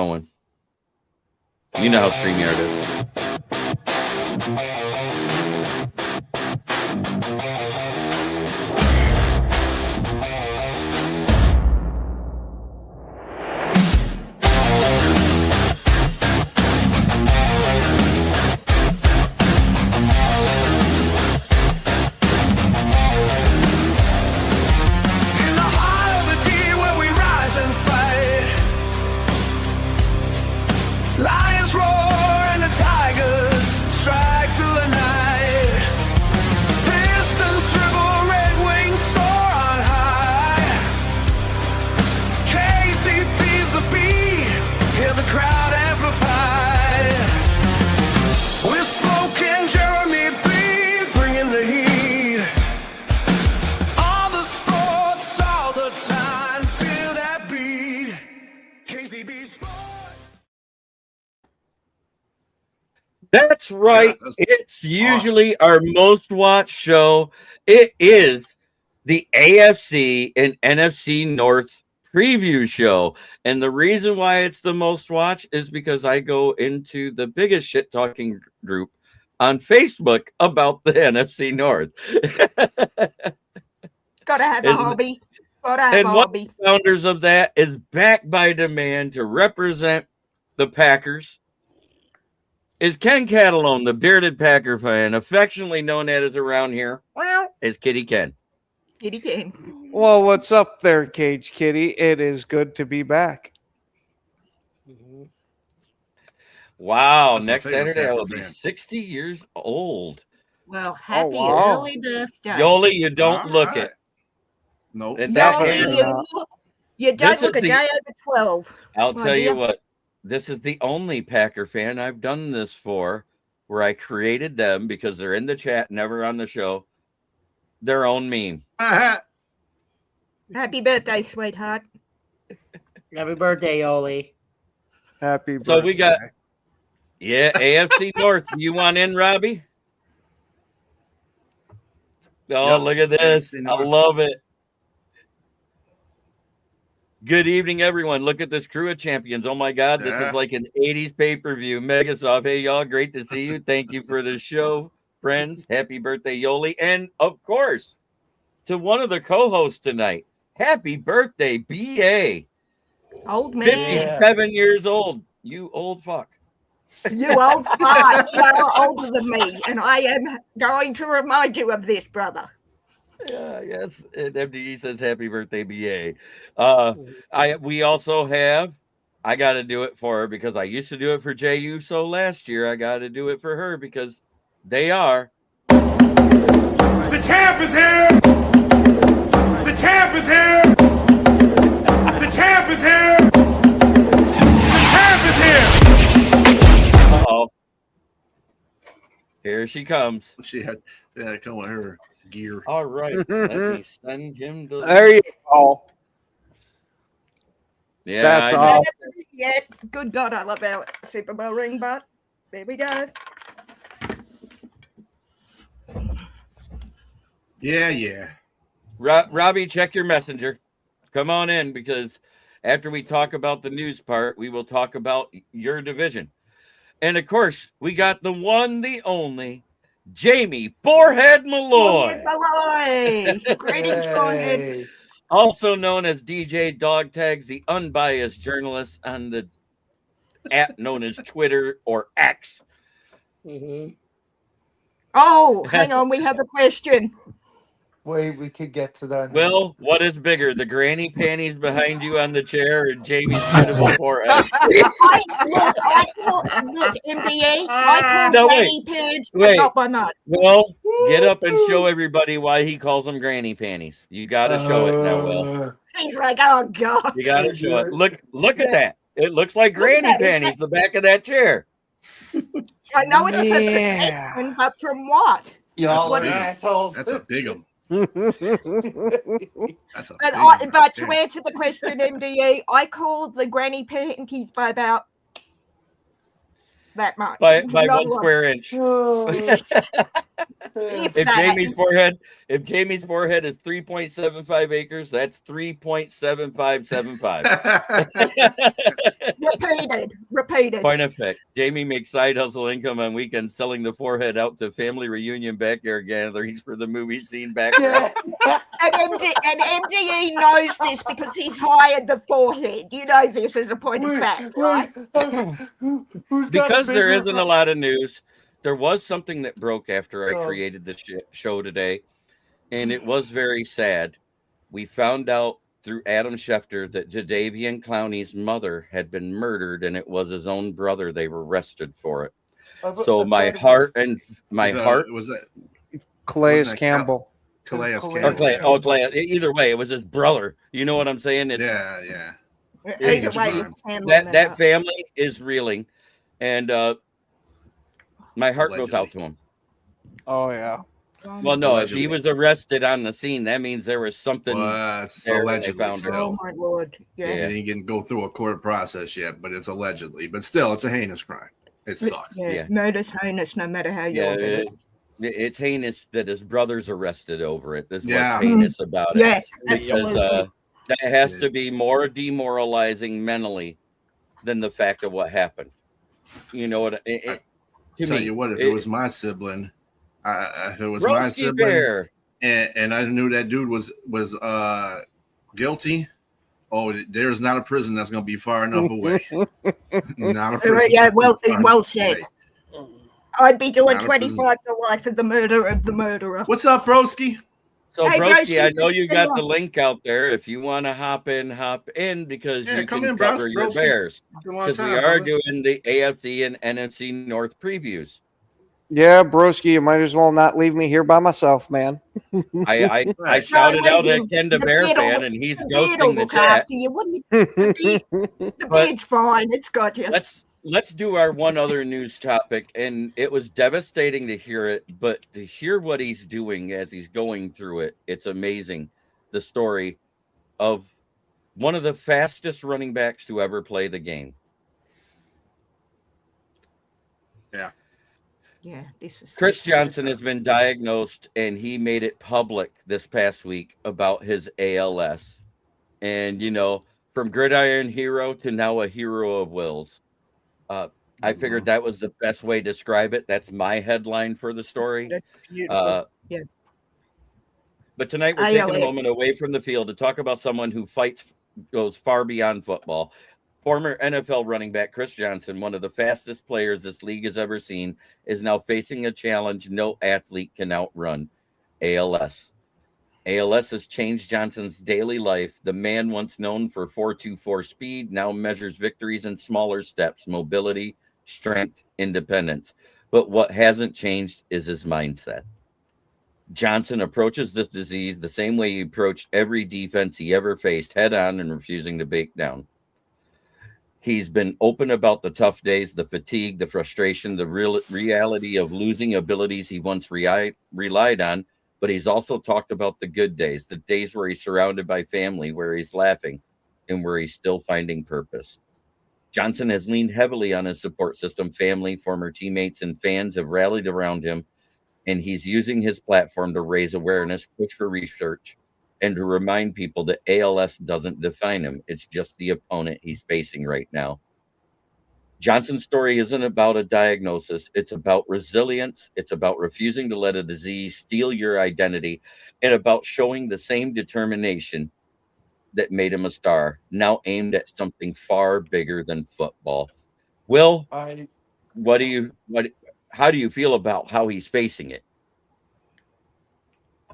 going. You know how StreamYard is. That's right. It's usually our most watched show. It is the AFC and NFC North Preview show. And the reason why it's the most watched is because I go into the biggest shit talking group on Facebook about the NFC North. Gotta have a hobby. Gotta have a hobby. One of the founders of that is backed by demand to represent the Packers. Is Ken Catalone, the bearded Packer fan, affectionately known as around here, is Kitty Ken. Kitty Ken. Well, what's up there, Cage Kitty? It is good to be back. Wow, next Saturday I will be 60 years old. Well, happy early birthday. Yoli, you don't look it. Nope. You don't look a day over 12. I'll tell you what. This is the only Packer fan I've done this for, where I created them because they're in the chat, never on the show, their own meme. Happy birthday, sweetheart. Happy birthday, Oli. Happy birthday. So we got, AFC North. You want in, Robbie? Oh, look at this. I love it. Good evening, everyone. Look at this crew of champions. Oh, my God. This is like an 80s pay-per-view. Megasoft. Hey, y'all. Great to see you. Thank you for the show, friends. Happy birthday, Yoli. And, of course, to one of the co-hosts tonight, happy birthday, B.A. Old man. 57 years old. You old fuck. You old fuck. You are older than me, and I am going to remind you of this, brother. Yes. And MDE says happy birthday, BA. We also have, I got to do it for her because I used to do it for JU. So last year I got to do it for her because they are. The champ is here. The champ is here. The champ is here. The champ is here. Uh-oh. Here she comes. She had to come with her gear. All right. Let me send him to. There you go. Yeah, that's all. Yeah, good God, I love our Super Bowl ring, but there we go. Yeah. Robbie, check your messenger. Come on in because after we talk about the news part, we will talk about your division. And of course, we got the one, the only, Jamie Forehead Malloy. Greetings, Forehead. Also known as DJ Dog Tags, the unbiased journalist on the app known as Twitter or X. Mm-hmm. Oh, hang on. We have a question. Wait, we could get to that. Well, what is bigger, the granny panties behind you on the chair or Jamie's beautiful forehead? I call MBA. I call granny pants, but not by night. Well, get up and show everybody why he calls them granny panties. You got to show it now, Will. He's like, oh, God. You got to show it. Look at that. It looks like granny panties, the back of that chair. I know it's a protection, but from what? Y'all are assholes. That's a big one. But to answer the question, MDE, I called the granny panties by about that much. By 1 square inch. If If that. Jamie's forehead is 3.75 acres, that's 3.7575. Repeated. Point of fact, Jamie makes side hustle income on weekends selling the forehead out to family reunion backyard gatherings for the movie scene background. And MDE knows this because he's hired the forehead. You know this as a point of fact, right? Who's got Because there bigger isn't a lot of news, there was something that broke after I Oh. created this show today, and it was very sad. We found out through Adam Schefter that Jadeveon Clowney's mother had been murdered, and it was his own brother. They were arrested for it. So my heart was that Calais Wasn't that Campbell. Calais Or Campbell? Clay. Either way, it was his brother. You know what I'm saying? It's, Yeah. Either it's way, fine. it's handling that family is reeling, and my heart goes out to him. Oh yeah. Well, no, if he Allegedly. was arrested on the scene, that means there was something. Well, it's there when they allegedly found her. Oh still. my lord! Yeah. Yeah. He didn't go through a court process yet, but it's allegedly. But still, it's a heinous crime. It sucks. Yeah. Murder's heinous, no matter how you Yeah, look at it. it's heinous that his brother's arrested over it. This is Yeah. what's heinous about it. Yes, Because absolutely. that has to be more demoralizing mentally than the fact of what happened. You know what? To Tell me, you what, if it was my sibling, if it was my Roasty sibling, Bear. and I knew that dude was guilty. Oh, there's not a prison that's going to be far enough away. Not a prison. Yeah, far well enough said. away. I'd be doing Not a 25 to life for the murder of the murderer. What's up, broski? So, Hey, Broski, I Broski, know you stay got on. the link out there. If you want to hop in because Yeah, you come can in, bros- cover your Broski. Bears. Been a long Because we time, are brother. doing the AFC and NFC North previews. Yeah, broski, you might as well not leave me here by myself, man. I Right. shouted No, out wait, at Ken the the Bear beard will- fan, and he's The beard will ghosting the look chat. after you, wouldn't it? The beard's fine. It's got you. Let's do our one other news topic, and it was devastating to hear it, but to hear what he's doing as he's going through it, it's amazing. The story of one of the fastest running backs to ever play the game. Yeah, this is Chris Johnson has been diagnosed, and he made it public this past week about his ALS. And, from gridiron hero to now a hero of Will's. I figured that was the best way to describe it. That's my headline for the story. That's beautiful. Yeah. But tonight we're taking a ALS. moment away from the field to talk about someone who goes far beyond football. Former NFL running back Chris Johnson, one of the fastest players this league has ever seen, is now facing a challenge no athlete can outrun: ALS. ALS has changed Johnson's daily life. The man, once known for 4.24 speed, now measures victories in smaller steps: mobility, strength, independence. But what hasn't changed is his mindset. Johnson approaches this disease the same way he approached every defense he ever faced, head on and refusing to back down. He's been open about the tough days, the fatigue, the frustration, the reality of losing abilities he once relied on. But he's also talked about the good days, the days where he's surrounded by family, where he's laughing, and where he's still finding purpose. Johnson has leaned heavily on his support system. Family, former teammates, and fans have rallied around him, and he's using his platform to raise awareness, push for research, and to remind people that ALS doesn't define him. It's just the opponent he's facing right now. Johnson's story isn't about a diagnosis. It's about resilience. It's about refusing to let a disease steal your identity, and about showing the same determination that made him a star, now aimed at something far bigger than football. Will, how do you feel about how he's facing it?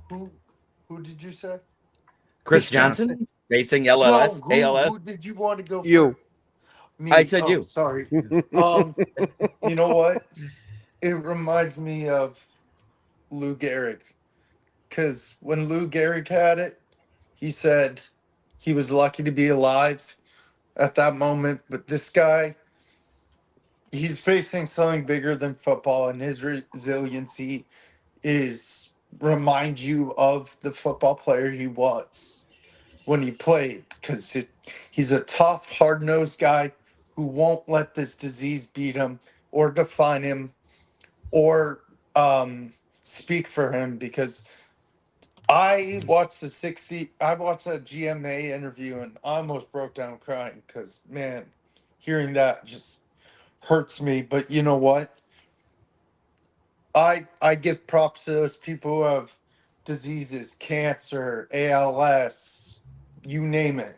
Who did you say? Chris Johnson facing ALS. Who did you want to go? You. First? Me. I said you. Sorry. You know what? It reminds me of Lou Gehrig, because when Lou Gehrig had it, he said he was lucky to be alive at that moment. But this guy, he's facing something bigger than football, and his resiliency reminds you of the football player he was when he played, because he's a tough, hard-nosed guy who won't let this disease beat him or define him or speak for him because I watched I watched that GMA interview and I almost broke down crying because, man, hearing that just hurts me. But you know what? I give props to those people who have diseases, cancer, ALS, you name it,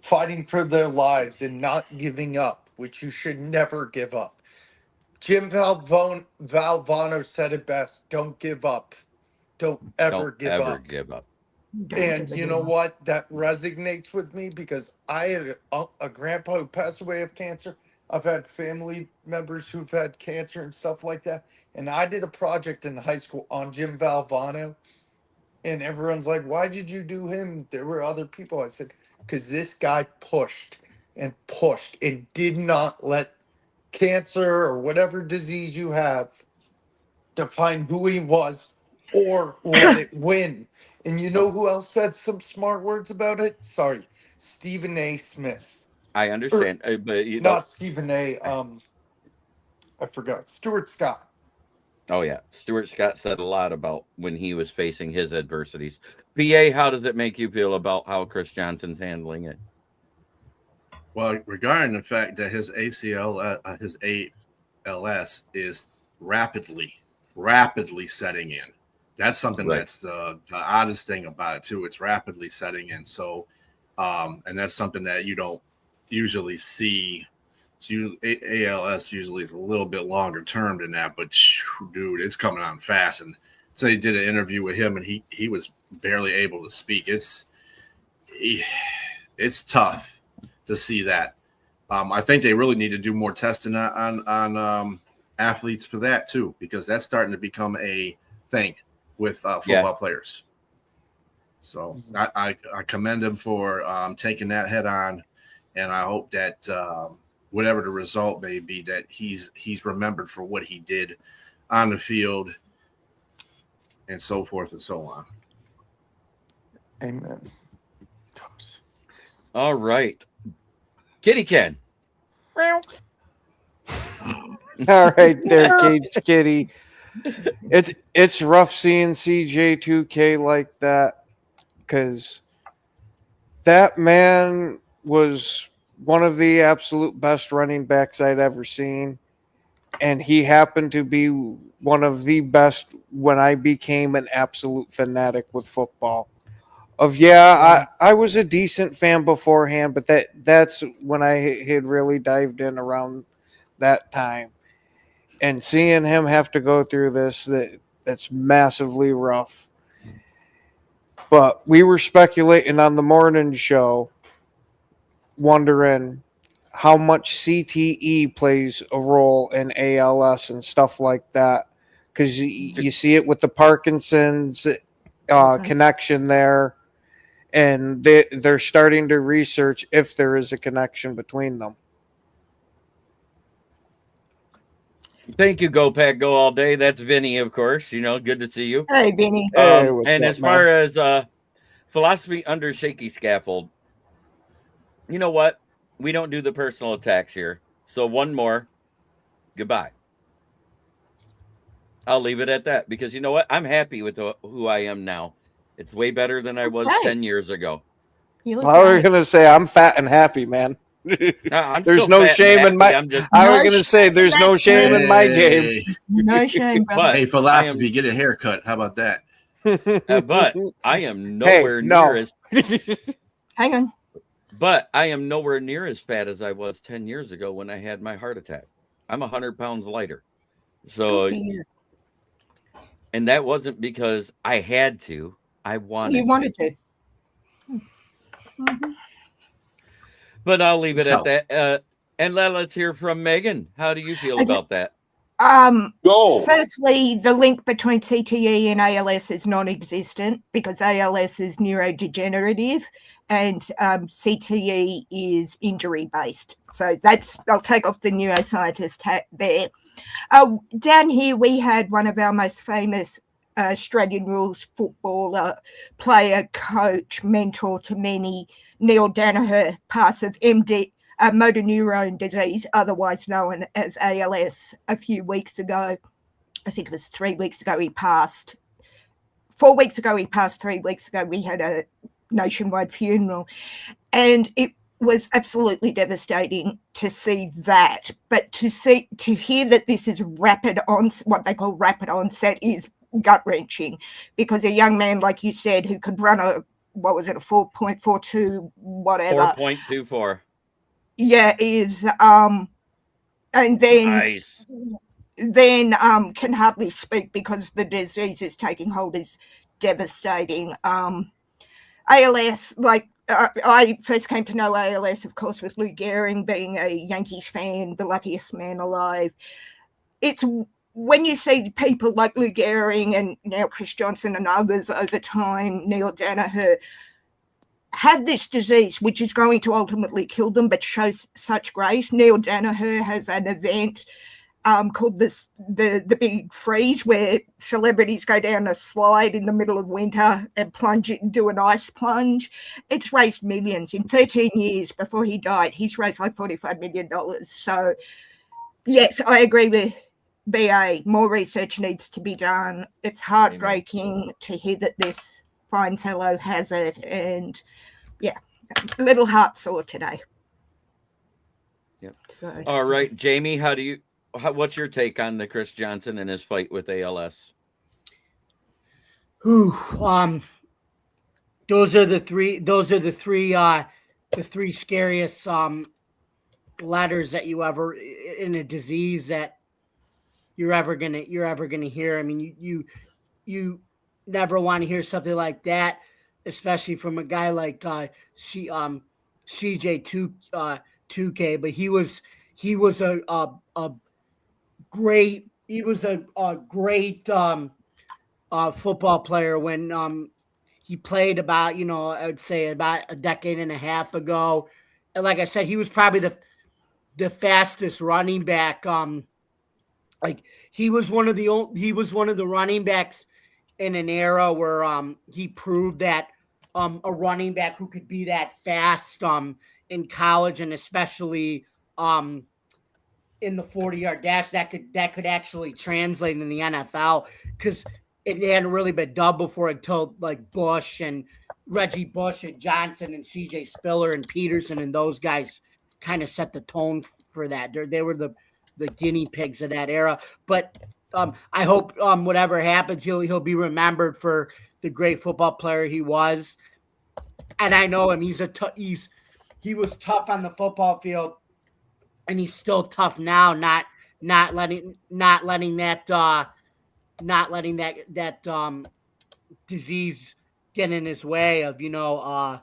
fighting for their lives and not giving up, which you should never give up. Jim Valvano said it best: "Don't give up. Don't ever Don't give ever up." give up. And you know what? That resonates with me because I had a grandpa who passed away of cancer. I've had family members who've had cancer and stuff like that. And I did a project in high school on Jim Valvano. And everyone's like, why did you do him? There were other people. I said, because this guy pushed and did not let cancer or whatever disease you have define who he was or let it win. And you know who else said some smart words about it? Sorry, Stephen A. Smith. I understand, but you know, Not Stephen A. I forgot. Stuart Scott. oh yeah, Stuart Scott said a lot about when he was facing his adversities. PA, how does it make you feel about how Chris Johnson's handling it? Well, regarding the fact that his his ALS is rapidly setting in. That's something Right. that's the oddest thing about it too. It's rapidly setting in. So, and that's something that you don't usually see. ALS usually is a little bit longer term than that, but dude, it's coming on fast. And so they did an interview with him, and he was barely able to speak. It's tough to see that. I think they really need to do more testing on athletes for that too, because that's starting to become a thing with football players. So I commend him for taking that head on, and I hope that whatever the result may be, that he's remembered for what he did on the field and so forth and so on. Amen. All right, Kitty Ken. All right, there, Cage Kitty. It's rough seeing CJ2K like that because that man was one of the absolute best running backs I'd ever seen, and he happened to be one of the best when I became an absolute fanatic with football. I was a decent fan beforehand, but that's when I had really dived in around that time. And seeing him have to go through that's massively rough. But we were speculating on the morning show, wondering how much CTE plays a role in ALS and stuff like that. Because you see it with the Parkinson's connection there. And they're starting to research if there is a connection between them. Thank you, Go Pack Go All Day. That's Vinny, of course. You know, good to see you. Hey, Vinny. Hey, And up, as far as philosophy under shaky scaffold, you know what? We don't do the personal attacks here. So one more. Goodbye. I'll leave it at that because you know what? I'm happy with who I am now. It's way better than I was 10 years ago. You look I was great. going to say I'm fat and happy, man. I'm There's still no fat and shame in happy. my. I'm just, I No was going to say there's no shame in my game. No shame, brother. but Hey, philosophy, get a haircut. How about that? but I am nowhere near as Hang on. But I am nowhere near as fat as I was 10 years ago when I had my heart attack. I'm 100 pounds lighter. So, and that wasn't because I had to. I wanted You wanted to. Mm-hmm. But I'll leave it at that. And let's hear from Megan. How do you feel about that? Firstly, the link between CTE and ALS is non-existent because ALS is neurodegenerative and CTE is injury-based. So I'll take off the neuroscientist hat there. Down here, we had one of our most famous Australian rules footballer, player, coach, mentor to many, Neil Danaher, pass of MD, motor neurone disease, otherwise known as ALS, a few weeks ago. I think it was 3 weeks ago he passed. 4 weeks ago he passed. 3 weeks ago we had a nationwide funeral, and it was absolutely devastating to see that. But to hear that this is what they call rapid onset is gut wrenching, because a young man, like you said, who could run a 4.42 whatever, 4.24. Yeah, is and then Nice. Can hardly speak because the disease is taking hold, is devastating. ALS, like I first came to know ALS, of course, with Lou Gehrig, being a Yankees fan, the luckiest man alive. It's when you see people like Lou Gehrig and now Chris Johnson and others over time, Neil Danaher, have this disease, which is going to ultimately kill them, but shows such grace. Neil Danaher has an event called the Big Freeze, where celebrities go down a slide in the middle of winter and do an ice plunge. It's raised millions. In 13 years before he died, he's raised like $45 million. So, yes, I agree with BA. More research needs to be done. It's heartbreaking to hear that this fine fellow has it, and yeah, a little heart sore today. Yep. So, all right, Jamie, what's your take on the Chris Johnson and his fight with ALS? Those are the three scariest letters that you ever in a disease that you're ever gonna hear. I mean, you never want to hear something like that, especially from a guy like CJ2K. But he was a great football player when he played about, I would say about a decade and a half ago. And like I said, he was probably the fastest running back. Like he was one of the running backs in an era where he proved that a running back who could be that fast in college, and especially in the 40-yard dash, that could actually translate in the NFL, because it hadn't really been done before until like Bush and Reggie Bush and Johnson and CJ Spiller and Peterson and those guys kind of set the tone for that. They were the guinea pigs of that era. But I hope whatever happens, he'll be remembered for the great football player he was. And I know him. He was tough on the football field, and he's still tough now. Not letting that disease get in his way of and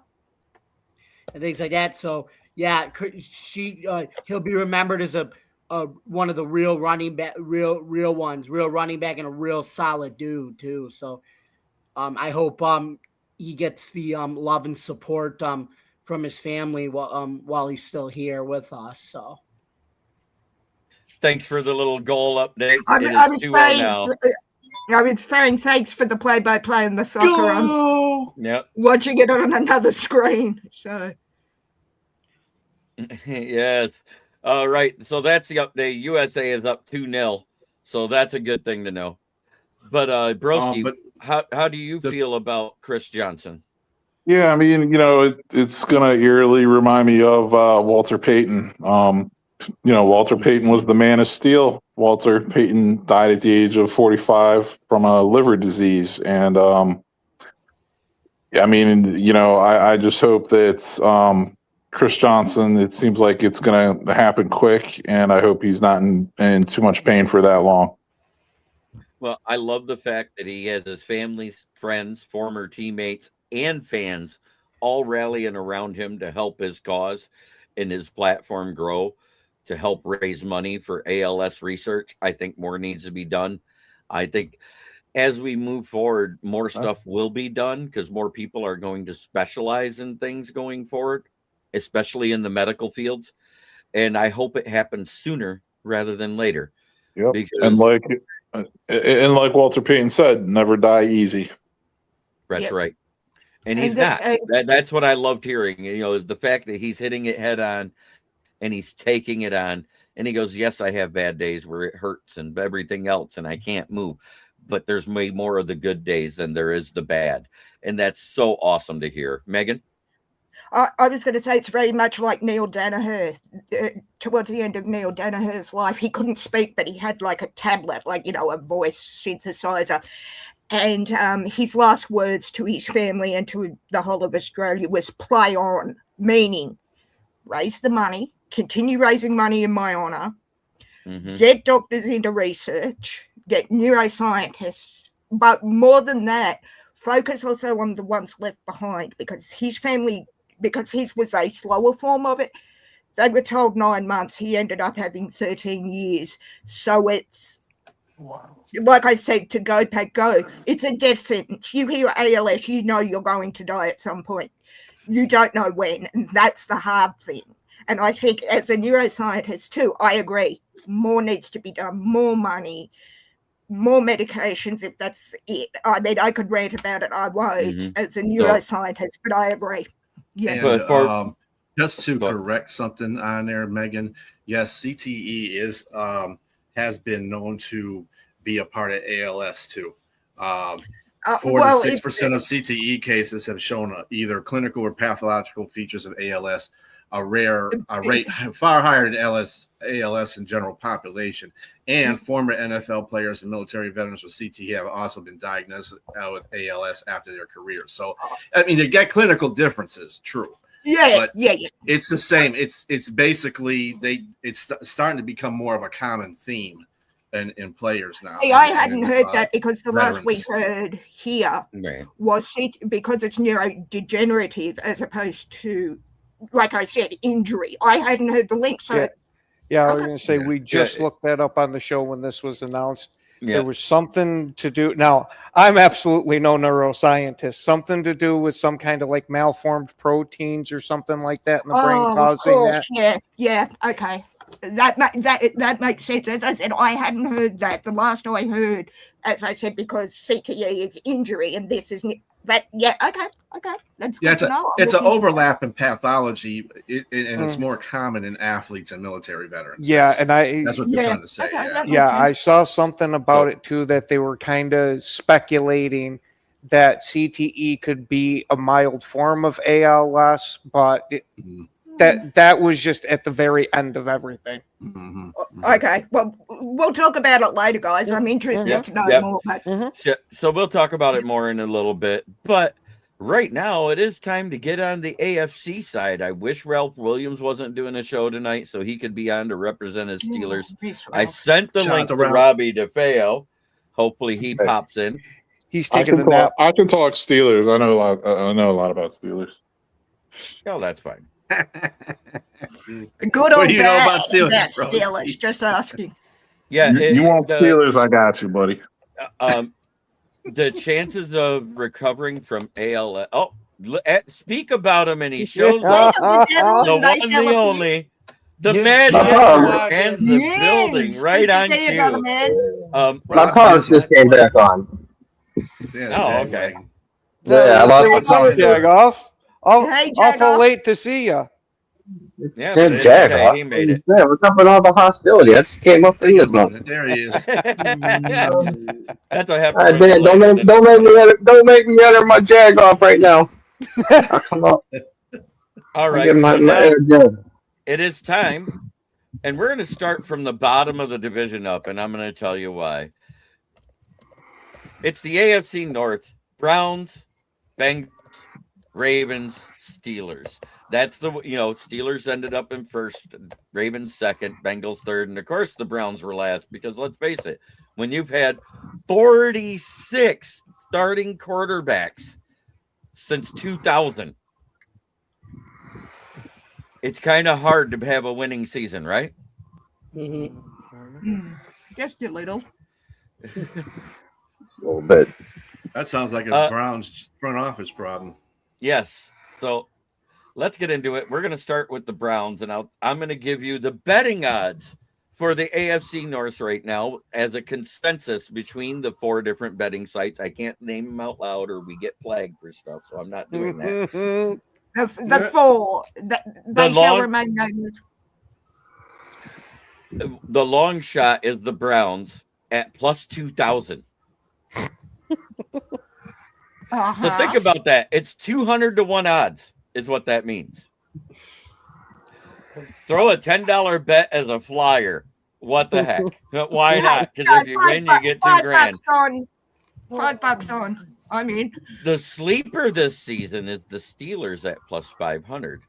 things like that. So yeah, he'll be remembered as a one of the real running back, real running back, and a real solid dude too. So I hope he gets the love and support from his family while he's still here with us. So thanks for the little goal update. I was saying thanks for the play-by-play and the soccer. Yep. Watching it on another screen. So yes. All right. So that's the update. USA is up 2-0. So that's a good thing to know. But Broski, how do you feel about Chris Johnson? Yeah, I mean, it's gonna eerily remind me of Walter Payton. Walter Payton was the man of steel. Walter Payton died at the age of 45 from a liver disease, and I just hope that Chris Johnson, it seems like it's going to happen quick, and I hope he's not in too much pain for that long. Well, I love the fact that he has his family, friends, former teammates, and fans all rallying around him to help his cause and his platform grow, to help raise money for ALS research. I think more needs to be done. I think as we move forward, more stuff will be done because more people are going to specialize in things going forward, especially in the medical fields. And I hope it happens sooner rather than later. Yep. Because, and like Walter Payton said, never die easy. That's right. And he's not. That's what I loved hearing. The fact that he's hitting it head on and he's taking it on. And he goes, yes, I have bad days where it hurts and everything else and I can't move. But there's way more of the good days than there is the bad. And that's so awesome to hear. Megan? I was going to say it's very much like Neil Danaher. Towards the end of Neil Danaher's life, he couldn't speak, but he had like a tablet, like, a voice synthesizer. And his last words to his family and to the whole of Australia was play on, meaning raise the money, continue raising money in my honour, get doctors into research, get neuroscientists, but more than that, focus also on the ones left behind, because his family, because his was a slower form of it, they were told 9 months. He ended up having 13 years. So it's, like I said, to go, Pat, go. It's a death sentence. You hear ALS, you know you're going to die at some point. You don't know when, and that's the hard thing. And I think as a neuroscientist too, I agree. More needs to be done, more money, more medications, if that's it. I mean, I could rant about it. I won't as a neuroscientist, but I agree. Yeah. And just to correct something on there, Megan, yes, CTE is has been known to be a part of ALS too. 4 to 6% of CTE cases have shown either clinical or pathological features of ALS, a rate far higher than ALS in general population. And former NFL players and military veterans with CTE have also been diagnosed with ALS after their careers. So, I mean, they get clinical differences, true. Yeah. It's the same. It's basically it's starting to become more of a common theme in players now. See, I hadn't heard that, because the veterans. last we heard here was because it's neurodegenerative as opposed to, like I said, injury. I hadn't heard the link. So yeah, I was going to say, we just looked that up on the show when this was announced. There was something to do. Now, I'm absolutely no neuroscientist. Something to do with some kind of like malformed proteins or something like that in the brain causing that. Yeah. Okay, that makes sense. As I said, I hadn't heard that. The last I heard, as I said, because CTE is injury, and this is. But okay, that's good to know. It's an overlap in pathology, and it's more common in athletes and military veterans. Yeah, that's what they're trying to say. Okay, I saw something about it too, that they were kind of speculating that CTE could be a mild form of ALS, but that was just at the very end of everything. Okay, well, we'll talk about it later, guys. I'm interested to know more. But... So we'll talk about it more in a little bit. But right now, it is time to get on the AFC side. I wish Ralph Williams wasn't doing a show tonight so he could be on to represent his Steelers. I sent the link to Robbie DeFeo. Hopefully he pops in. He's taking a nap. I can talk Steelers. I know a lot about Steelers. Oh, that's fine. Good or bad about Steelers? Just asking. Yeah, you want Steelers? I got you, buddy. The chances of recovering from ALS. Oh, speak about him, and he shows up. The one, the only, the magic and the building right on cue. My car just came back on. Okay. Yeah, I lost my Jag awful late to see you. Yeah, Jag, he made it. Yeah, what's up with all the hostility? That came up for you, There he is. That's what happened. Don't make me enter my Jag off right now. Come on. All right. It is time, and we're going to start from the bottom of the division up, and I'm going to tell you why. It's the AFC North: Browns, Bengals, Ravens, Steelers. That's Steelers ended up in first, Ravens second, Bengals third, and of course the Browns were last, because let's face it, when you've had 46 starting quarterbacks since 2000, it's kind of hard to have a winning season, right? Just a little. A little bit. That sounds like a Browns front office problem. Yes. So let's get into it. We're going to start with the Browns, and I'm going to give you the betting odds for the AFC North right now as a consensus between the 4 different betting sites. I can't name them out loud or we get flagged for stuff, so I'm not doing that. The 4. They shall remain nameless. The long shot is the Browns at plus 2,000. So think about that. It's 200 to 1 odds is what that means. Throw a $10 bet as a flyer. What the heck? Why not? Because if you win, you get $2,000. $5 on. I mean, the sleeper this season is the Steelers at plus 500.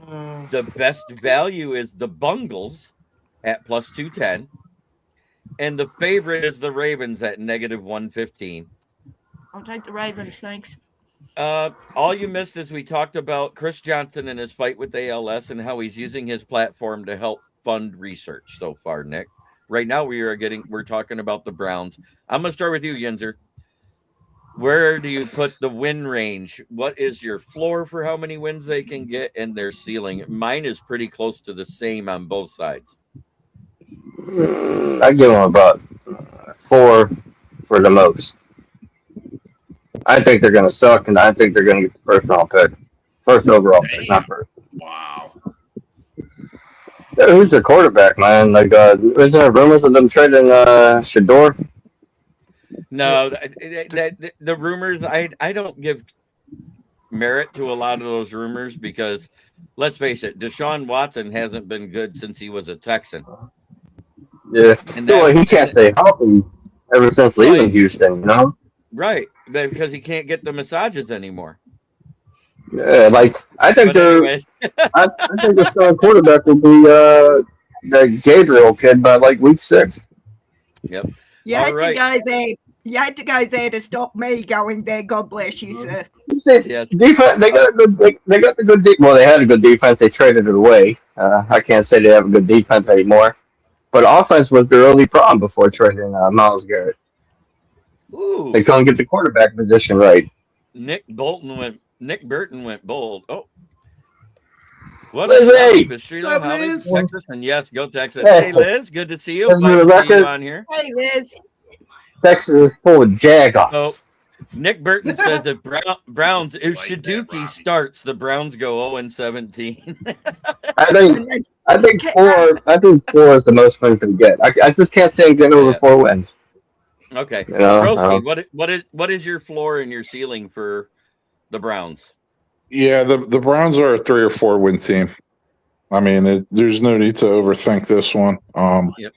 The best value is the Bungles at plus 210. And the favorite is the Ravens at negative 115. I'll take the Ravens, thanks. All you missed is we talked about Chris Johnson and his fight with ALS and how he's using his platform to help fund research so far, Nick. Right now we're talking about the Browns. I'm going to start with you, Yinzer. Where do you put the win range? What is your floor for how many wins they can get and their ceiling? Mine is pretty close to the same on both sides. I give them about 4 for the most. I think they're going to suck, and I think they're going to get the first round pick. First overall pick, not first. Wow. Who's their quarterback, man? Like, isn't there rumors of them trading Shador? No, the rumors, I don't give merit to a lot of those rumors because, let's face it, Deshaun Watson hasn't been good since he was a Texan. Yeah. He can't stay healthy ever since leaving Houston, you know? Right, because he can't get the massages anymore. Yeah, like, I think I think the starting quarterback will be the Gabriel kid by, like, week 6. Yep. You had to go there. You had to go there to stop me going there. God bless you, sir. Yes. Defense, they got a good. They got the good. Well, they had a good defense. They traded it away. I can't say they have a good defense anymore. But offense was their only problem before trading Myles Garrett. Ooh. They couldn't get the quarterback position right. Nick Burton went bold. Oh. What Lizzie! Texas, and yes, go Texas. Hey, hey, Liz, good to see you. Glad to see you on here. Hey, Liz. Texas is full of Jagoffs. Nick Burton says that Browns, if Shaduki starts, the Browns go 0-17. I think 4. I think 4 is the most wins they get. I just can't see them getting over 4 wins. Okay, you know, Broski, what is your floor and your ceiling for the Browns? Yeah, the Browns are a 3 or 4 win team. I mean, there's no need to overthink this one. Yep.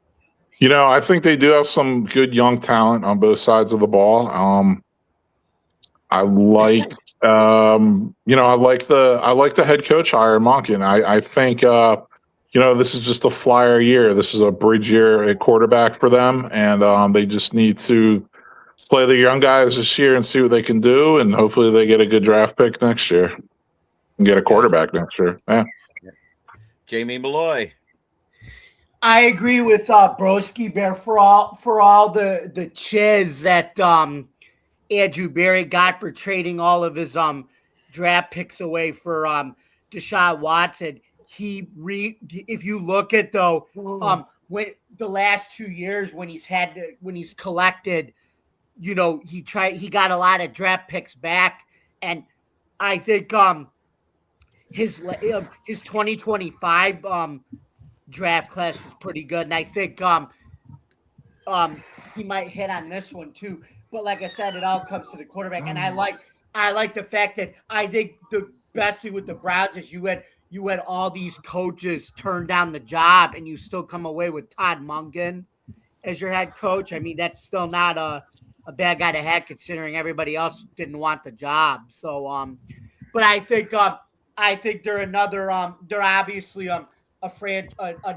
You know, I think they do have some good young talent on both sides of the ball. I like, I like the head coach hire, Monken. I think, this is just a flyer year. This is a bridge year at quarterback for them, and they just need to play the young guys this year and see what they can do, and hopefully they get a good draft pick next year and get a quarterback next year. Yeah. Jamie Malloy. I agree with Broski Bear for all the chiz that Andrew Berry got for trading all of his draft picks away for Deshaun Watson. If you look at when the last 2 years when he's collected, he got a lot of draft picks back, and I think his 2025 draft class was pretty good, and I think he might hit on this one too. But like I said, it all comes to the quarterback, and I like the fact that I think the best thing with the Browns is you had all these coaches turn down the job, and you still come away with Todd Monken as your head coach. I mean, that's still not a bad guy to have, considering everybody else didn't want the job. So, but I think they're another. They're obviously a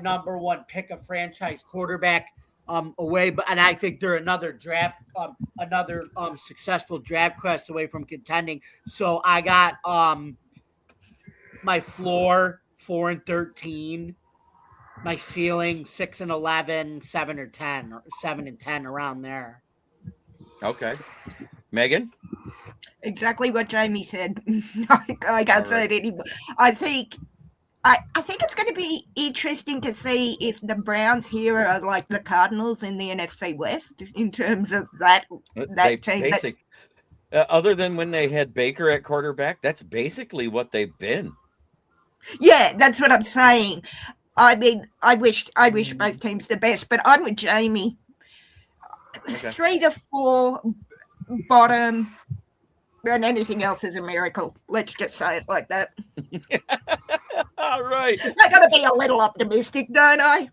number 1 pick, a franchise quarterback away, and I think they're another successful draft class away from contending. So I got my floor 4-13, my ceiling 6-11, 7 and 10 around there. Okay, Megan. Exactly what Jamie said. I can't say it anymore. I think it's going to be interesting to see if the Browns here are like the Cardinals in the NFC West in terms of that team. Other than when they had Baker at quarterback, that's basically what they've been. Yeah, that's what I'm saying. I mean, I wish both teams the best, but I'm with Jamie. Okay. 3 to 4 bottom, and anything else is a miracle. Let's just say it like that. All right. I got to be a little optimistic, don't I?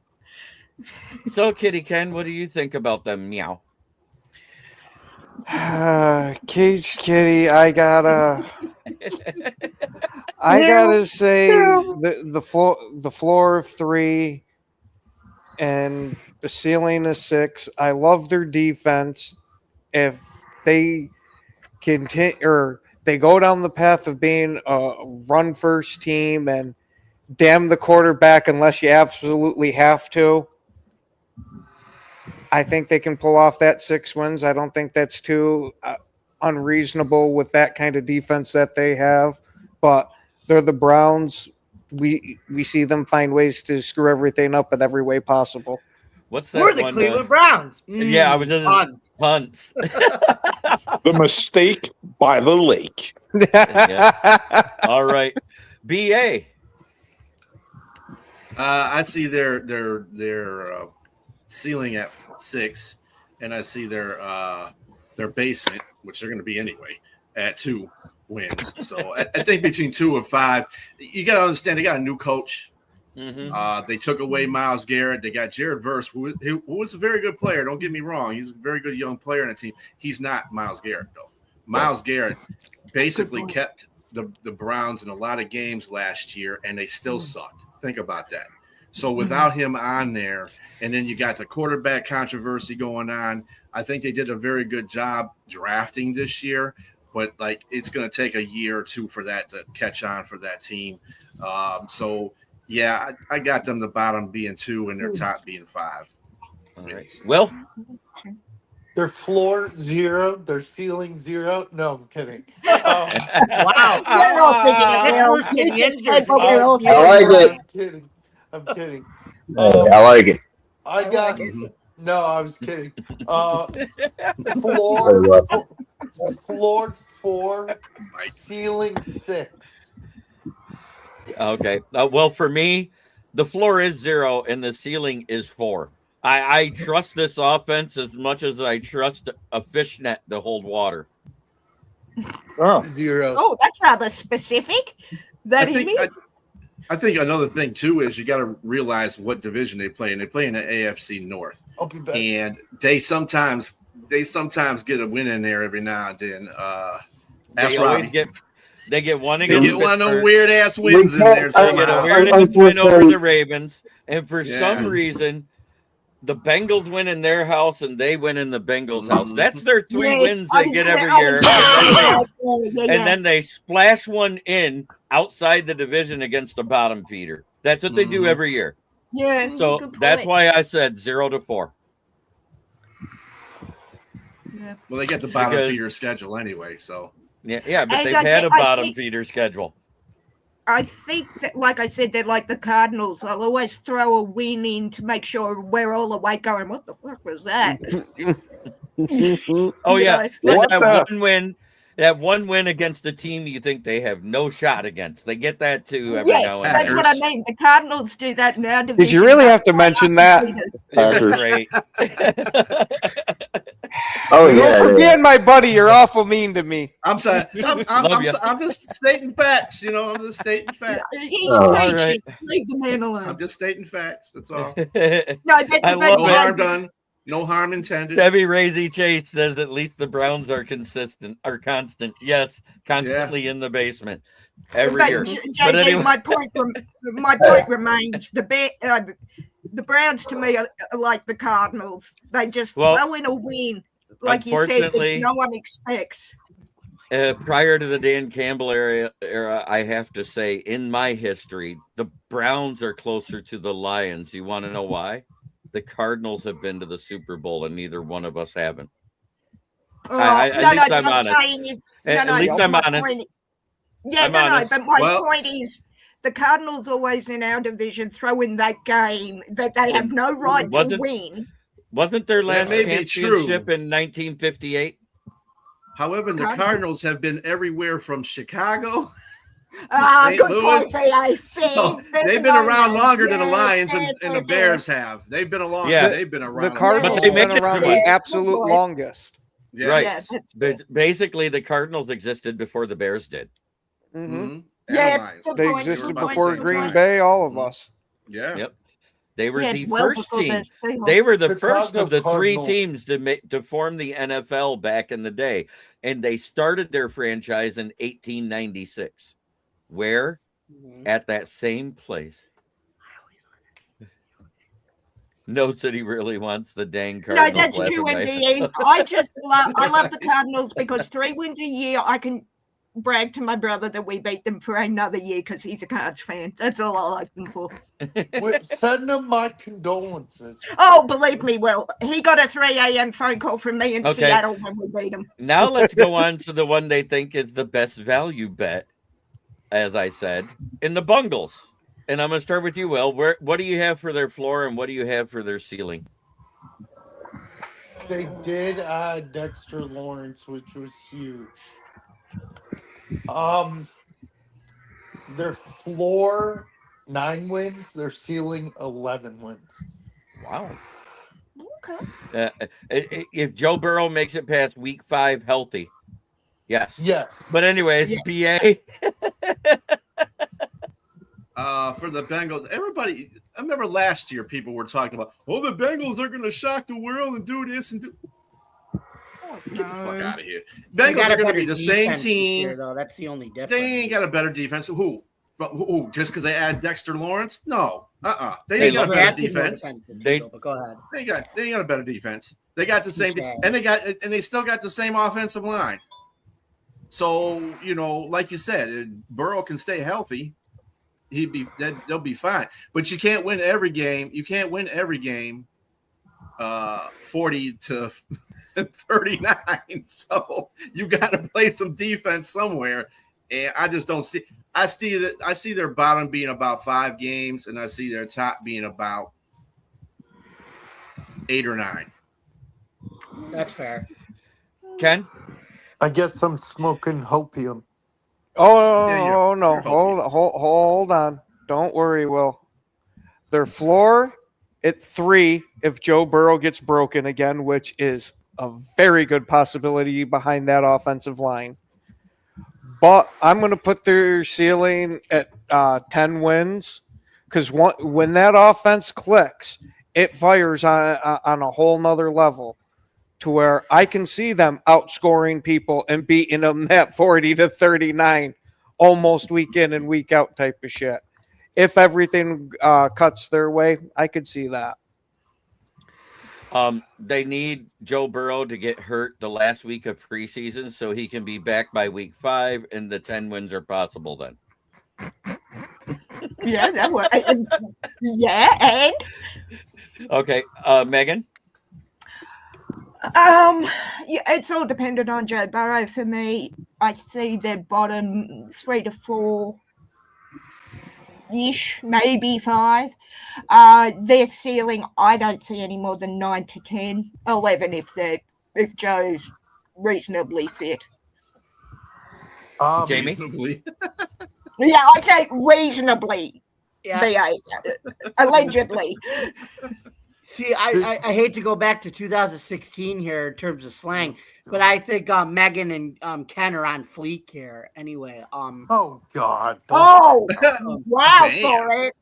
So, Kitty Ken, what do you think about them? Meow. Caged Kitty, I gotta say the floor of 3 and the ceiling is 6. I love their defense. If they continue or they go down the path of being a run first team and damn the quarterback unless you absolutely have to, I think they can pull off that 6 wins. I don't think that's too unreasonable with that kind of defense that they have. But they're the Browns. We see them find ways to screw everything up in every way possible. What's that? We're the Cleveland Browns. Yeah, I was just punts. The mistake by the lake. All right, BA. I'd see their ceiling at 6, and I see their basement, which they're going to be anyway, at 2 wins. So I think between 2 and 5, you got to understand they got a new coach. Mm-hmm. They took away Myles Garrett. They got Jared Verse, who was a very good player. Don't get me wrong; he's a very good young player in the team. He's not Myles Garrett though. Myles Garrett basically kept the Browns in a lot of games last year, and they still sucked. Think about that. So without him on there, and then you got the quarterback controversy going on, I think they did a very good job drafting this year, but like it's going to take a year or 2 for that to catch on for that team. So yeah, I got them the bottom being 2 and their top being 5. All right. Well, Their floor 0, their ceiling 0. No, I'm kidding. Wow. We're all thinking it. Worse than the injuries. We're all I like it. I'm kidding. I like it. I got no. I was kidding. Floor 4, ceiling 6. okay. Well, for me, the floor is 0 and the ceiling is 4. I trust this offense as much as I trust a fishnet to hold water. Oh, 0. Oh, that's rather specific. I think another thing too is you got to realize what division they play in. They play in the AFC North, I'll be back. and they sometimes get a win in there every now and then. Ask Robbie. They get one They against get one of Pittsburgh. those weird ass wins in there. They get a weird ass win over the Ravens, and for some reason, the Bengals win in their house and they win in the Bengals' house. That's their 3 wins they get every year. And then they splash one in outside the division against the bottom feeder. That's what they do every year. Yeah. So that's why I said 0 to 4. Well, they get the bottom feeder schedule anyway, so Yeah, but And they've I had a think- bottom feeder schedule. I think that, like I said, they're like the Cardinals. They'll always throw a win in to make sure we're all awake going, what the fuck was that? Oh, yeah. What That one win against a team you think they have no shot against. They get that too every Yes, now and that's then. what I mean. The Cardinals do that now. Did you really have to mention that? It was great. Oh Don't yeah. forget, my buddy, you're awful mean to me. I'm sorry. I'm just stating facts. I'm just stating facts. He's Oh. preaching. Right. Leave the man alone. I'm just stating facts. That's all. No, I love No it. harm done. No harm intended. Debbie Razy Chase says at least the Browns are constant. Yes, constantly in the basement every year. But JD, anyway. my point remains: the Browns to me are like the Cardinals. They just throw in a win, like you said, that no one expects. Prior to the Dan Campbell era, I have to say, in my history, the Browns are closer to the Lions. You want to know why? The Cardinals have been to the Super Bowl, and neither one of us haven't. At least I'm honest. At least I'm honest. But my point is, the Cardinals always in our division throw in that game that they have no right to win. Wasn't their last may be championship true. in 1958? However, the Cardinals have been everywhere from Chicago St. Good Louis. point, BA. So they've been around longer than the Lions and the Bears have. They've been along. Yeah. They've been around. The Cardinals But they have been made it around to the it. absolute longest. Yes. Right. Yeah, that's Basically, the Cardinals existed before the Bears did. Mhm. Mhm. And Yeah, the Lions. good They point, existed good point, before good Green point. Bay, all of us. Yeah. Yep. They were Yeah, the well first before the team. Seahawks. They were the Chicago first of the three Cardinals. teams to form the NFL back in the day, and they started their franchise in 1896. Where? At that same place. Nobody really wants the dang No, Cardinals. that's left true, and right. NDE. I love the Cardinals because 3 wins a year, I can brag to my brother that we beat them for another year because he's a Cards fan. That's all I like them for. Send him my condolences. Oh, believe me, Will. He got a 3 a.m. phone call from me in Okay. Seattle when we beat him. Now let's go on to the one they think is the best value bet, as I said, in the Bungles. And I'm going to start with you, Will. What do you have for their floor and what do you have for their ceiling? They did add Dexter Lawrence, which was huge. Their floor 9 wins, their ceiling 11 wins. Wow. Okay. If Joe Burrow makes it past week 5 healthy, yes. Yes. But anyways, Yeah. BA. For the Bengals, everybody. I remember last year people were talking about, oh, the Bengals are going to shock the world and do this and do. Get the fuck out of here. Bengals are going to be the same team. Year, though. That's the only difference. They ain't got a better defense. Who? Just because they add Dexter Lawrence? No. They ain't got a better defense. But go ahead. They ain't got a better defense. They got the same, and they still got the same offensive line. So like you said, Burrow can stay healthy. They'll be fine. But you can't win every game. You can't win every game 40 to 39. So you got to play some defense somewhere. And I just don't see. I see their bottom being about 5 games, and I see their top being about 8 or 9. That's fair. Ken? I guess I'm smoking hopium. Oh, no. Hold on. Don't worry, Will. Their floor at 3 if Joe Burrow gets broken again, which is a very good possibility behind that offensive line. But I'm going to put their ceiling at 10 wins because when that offense clicks, it fires on a whole nother level to where I can see them outscoring people and beating them that 40 to 39 almost week in and week out type of shit. If everything cuts their way, I could see that. They need Joe Burrow to get hurt the last week of preseason so he can be back by week 5, and the 10 wins are possible then. Yeah, that was. Yeah, and Okay, Megan? yeah, it's all dependent on Joe Burrow for me. I see their bottom 3 to 4 ish, maybe 5. Their ceiling, I don't see any more than 9 to 10, 11 if Joe's reasonably fit. Jamie? Reasonably. Yeah, I say reasonably. Yeah. Allegedly. See, I hate to go back to 2016 here in terms of slang, but I think Megan and Ken are on fleek here. Anyway, Oh God! Oh, wow, Damn. for it.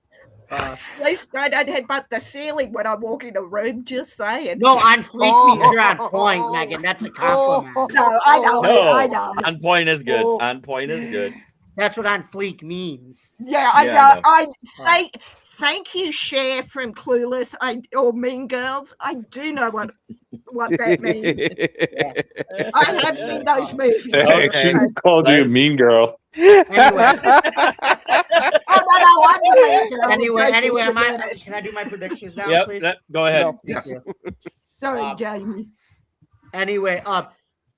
At least I don't headbutt the ceiling when I walk in a room, just saying. no, on fleek means you're on point, Megan. That's a compliment. No, I know. No, I know. on point is good. On point is good. That's what on fleek means. Yeah, I Yeah, know. I I thank you, Cher from Clueless or Mean Girls. I do know what that means. I have seen those movies. Hey, Okay. she called you a mean girl. Anyway, Oh, no, I'm the Mean Girl. anyway, Take it. can I do my predictions now, Yep, please? go ahead. No. Yes. Sorry, Jamie. Anyway,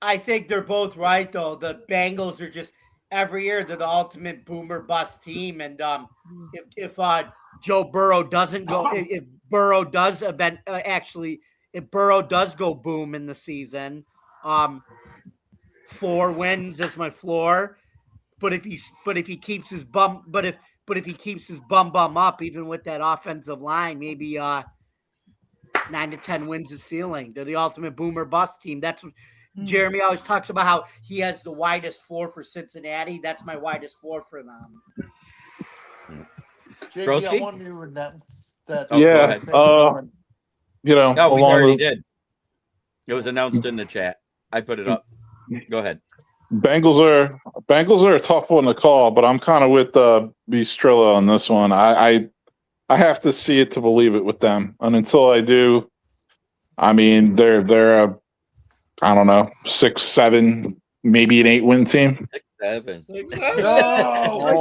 I think they're both right though. The Bengals are just every year they're the ultimate boomer bust team, and if Joe Burrow doesn't go, if Burrow does if Burrow does go boom in the season, 4 wins is my floor. But if he keeps his bum up, even with that offensive line, maybe 9 to 10 wins the ceiling. They're the ultimate boomer bust team. That's what Jeremy always talks about, how he has the widest floor for Cincinnati. That's my widest floor for them. JB, I want to announce that. Go ahead. You know, No, we already did. It was announced in the chat. I put it up. Go ahead. Bengals are a tough one to call, but I'm kind of with Bistrilla on this one. I have to see it to believe it with them, and until I do, I mean they're a, I don't know, 6-7, maybe an 8-win team. 6-7. No,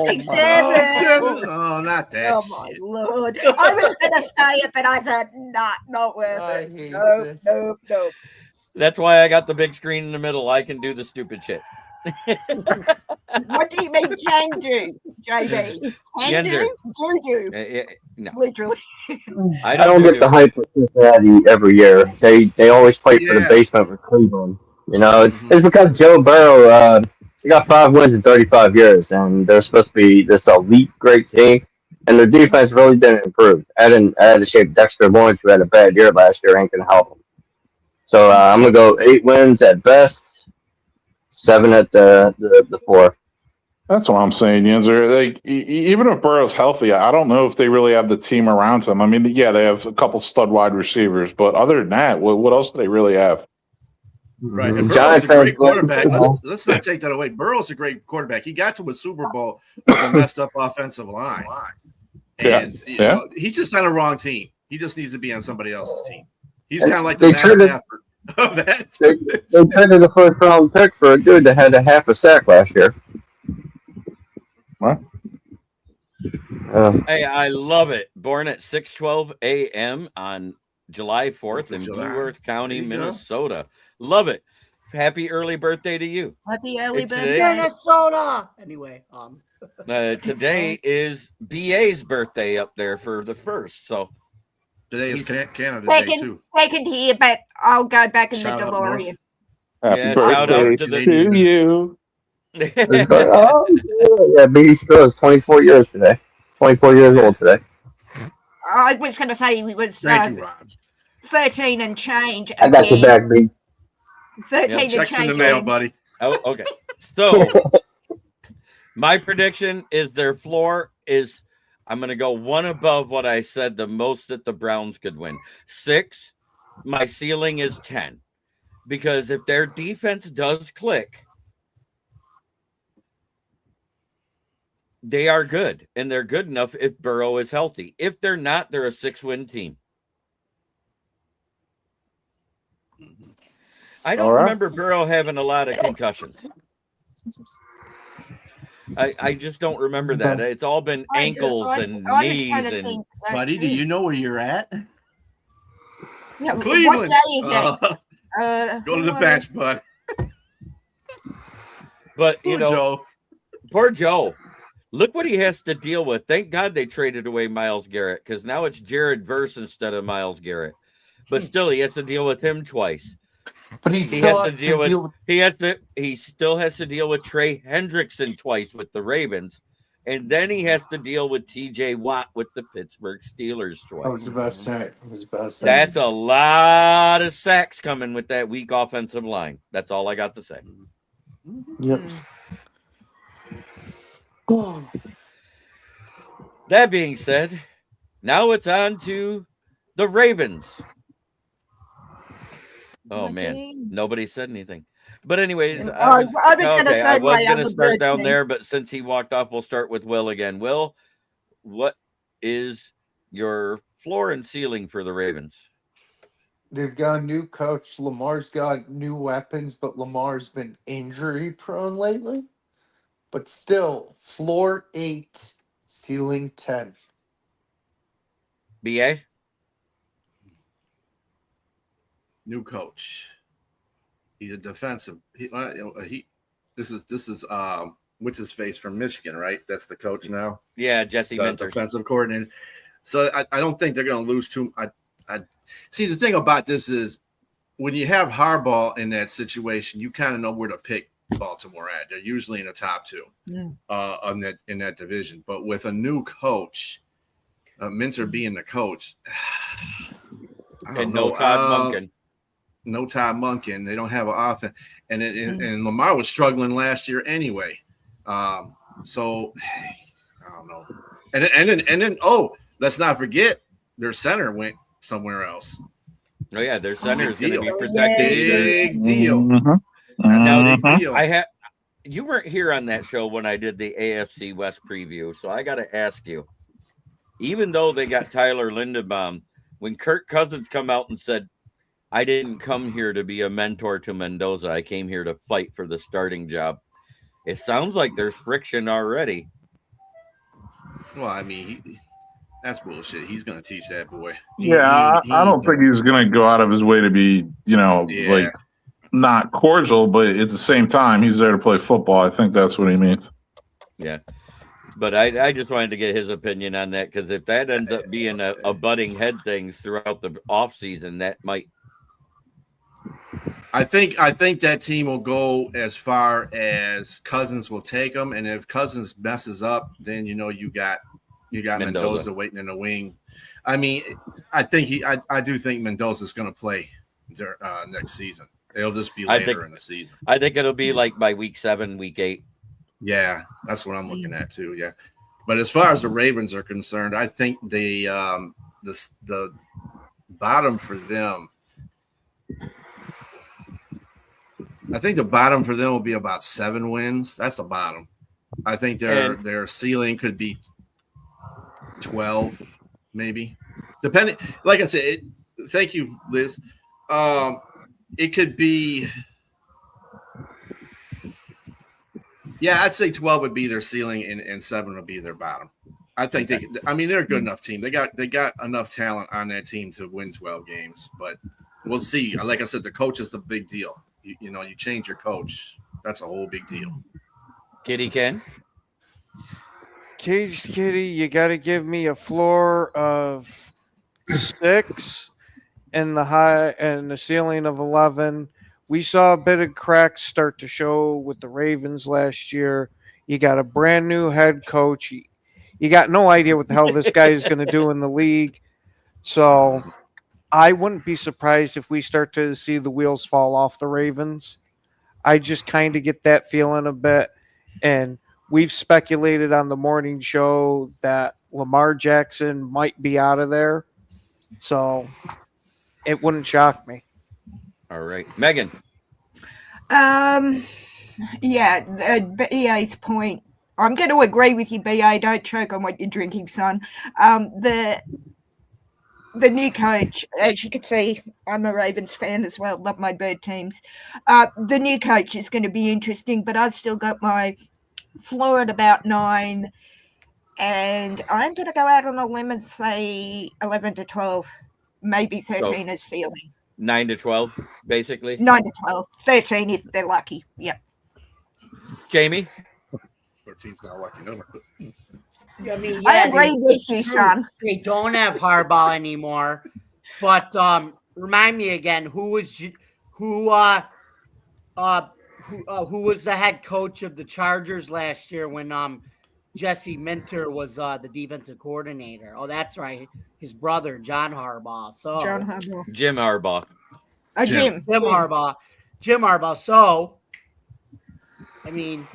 6-7. Oh, not that. Oh my Lord! I was going to say it, but I thought, not worth I it. hate this. Nope. That's why I got the big screen in the middle. I can do the stupid shit. What do you mean can do, JB? Can do? Do. No, Literally. I don't get the hype with Cincinnati every year. They always play for the basement with Cleveland. You know, it's because Joe Burrow, he got 5 wins in 35 years, and they're supposed to be this elite, great team. And their defense really didn't improve. Adding to shape Dexter Lawrence, who had a bad year last year, ain't going to help them. So I'm going to go 8 wins at best, 7 at the 4. That's what I'm saying, Yinzer. Like, even if Burrow's healthy, I don't know if they really have the team around him. I mean, yeah, they have a couple stud wide receivers, but other than that, what else do they really have? Right. And Burrow's a great quarterback. Let's not take that away. Burrow's a great quarterback. He got to a Super Bowl with a messed up offensive line. And you know, he's just on a wrong team. He just needs to be on somebody else's team. He's kind of like the Matt Stafford of that. They traded a first-round pick for a dude that had a half a sack last year. What? Hey, I love it. Born at 6:12 a.m. on July 4th in Blue Earth County, Minnesota. Love it. Happy early birthday to you. Happy early birthday, Minnesota. Anyway, today is BA's birthday up there for the 1st. So today is Canada Day too. Second here, but I'll go back in the DeLorean. Happy birthday to you. Biggie Strauss, 24 years today. 24 years old today. I was going to say he was 13 and change. I got your back, B. 13 and checks change. in the mail, buddy. Oh, okay. So my prediction is their floor is, I'm going to go one above what I said, the most that the Browns could win. 6. My ceiling is 10. Because if their defense does click, they are good, and they're good enough if Burrow is healthy. If they're not, they're a 6-win team. I don't remember Burrow having a lot of concussions. I just don't remember that. It's all been ankles and knees. And buddy, do you know where you're at? Yeah, Cleveland. What day is it? Go to the bench, bud. But Poor Joe. Poor Joe. Look what he has to deal with. Thank God they traded away Myles Garrett, because now it's Jared Verse instead of Myles Garrett. But still, he has to deal with him twice. But he still has to deal with he still has to deal with Trey Hendrickson twice with the Ravens, and then he has to deal with T.J. Watt with the Pittsburgh Steelers twice. I was about to say. That's a lot of sacks coming with that weak offensive line. That's all I got to say. Yep. That being said, now it's on to the Ravens. Oh man, nobody said anything. But anyways, I was going to start down there, but since he walked off, we'll start with Will again. Will, what is your floor and ceiling for the Ravens? They've got a new coach. Lamar's got new weapons, but Lamar's been injury prone lately. But still, floor 8, ceiling 10. BA? New coach. He's a defensive. This is what's his face from Michigan, right? That's the coach now. Yeah, Jesse Minter, defensive coordinator. So I don't think they're going to lose too. I see, the thing about this is when you have Harbaugh in that situation, you kind of know where to pick Baltimore at. They're usually in the top two Mm. in that division. But with a new coach, Minter being the coach, I don't And know. no Todd Monken. No Todd Monken. They don't have an offense, and Lamar was struggling last year anyway. So I don't know. And then let's not forget their center went somewhere else. Oh yeah, their center is going to be deal. protected. Big deal. Mhm. That's a Mhm. big deal. You weren't here on that show when I did the AFC West preview, so I got to ask you. Even though they got Tyler Lindenbaum, when Kirk Cousins come out and said, "I didn't come here to be a mentor to Mendoza. I came here to fight for the starting job." It sounds like there's friction already. Well, I mean, that's bullshit. He's going to teach that boy. I don't think he's going to go out of his way to be, like not cordial, but at the same time, he's there to play football. I think that's what he means. Yeah. But I just wanted to get his opinion on that, because if that ends up being a butting head things throughout the offseason, that might. I think that team will go as far as Cousins will take them, and if Cousins messes up, then you got Mendoza waiting in the wing. I mean, I do think Mendoza's going to play next season. It'll just be later in the season. I think it'll be like by week 7, week 8. Yeah, that's what I'm looking at too. Yeah, but as far as the Ravens are concerned, I think the bottom for them. I think the bottom for them will be about 7 wins. That's the bottom. I think their ceiling could be 12, maybe, depending. Like I said, thank you, Liz. It could be. Yeah, I'd say 12 would be their ceiling, and 7 would be their bottom. I think they're a good enough team. They got enough talent on that team to win 12 games, but we'll see. Like I said, the coach is the big deal. You change your coach, that's a whole big deal. Kitty Ken? Caged Kitty, you got to give me a floor of 6 and the ceiling of 11. We saw a bit of cracks start to show with the Ravens last year. You got a brand new head coach. You got no idea what the hell this guy is going to do in the league. So I wouldn't be surprised if we start to see the wheels fall off the Ravens. I just kind of get that feeling a bit. And we've speculated on the morning show that Lamar Jackson might be out of there. So it wouldn't shock me. All right. Megan. BA's point. I'm going to agree with you, BA. Don't choke on what you're drinking, son. The new coach, as you can see, I'm a Ravens fan as well. Love my bird teams. The new coach is going to be interesting, but I've still got my floor at about 9. And I'm going to go out on a limb and say 11 to 12, maybe 13 as ceiling. 9 to 12, basically. 9 to 12, 13 if they're lucky. Yep. Jamie? 13's not a lucky number. I mean, I agree with you, son. They don't have Harbaugh anymore. But remind me again, who was the head coach of the Chargers last year when Jesse Minter was the defensive coordinator? Oh, that's right. His brother, John Harbaugh. Jim Harbaugh. Jim Harbaugh. So, I mean,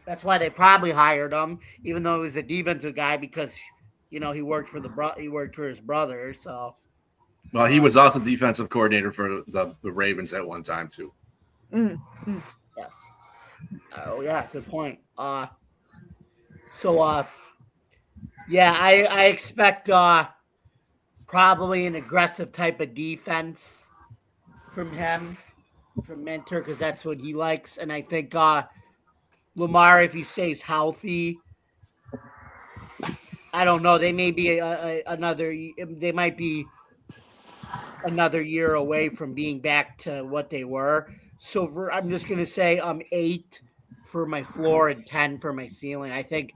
that's why they probably hired him, even though he was a defensive guy, because he worked for his brother. So, well, he was also defensive coordinator for the Ravens at one time too. Yes. Oh yeah, good point. I expect probably an aggressive type of defense from Minter, because that's what he likes, and I think Lamar, if he stays healthy, I don't know. They may be They might be another year away from being back to what they were. So I'm just gonna say 8 for my floor and 10 for my ceiling. I think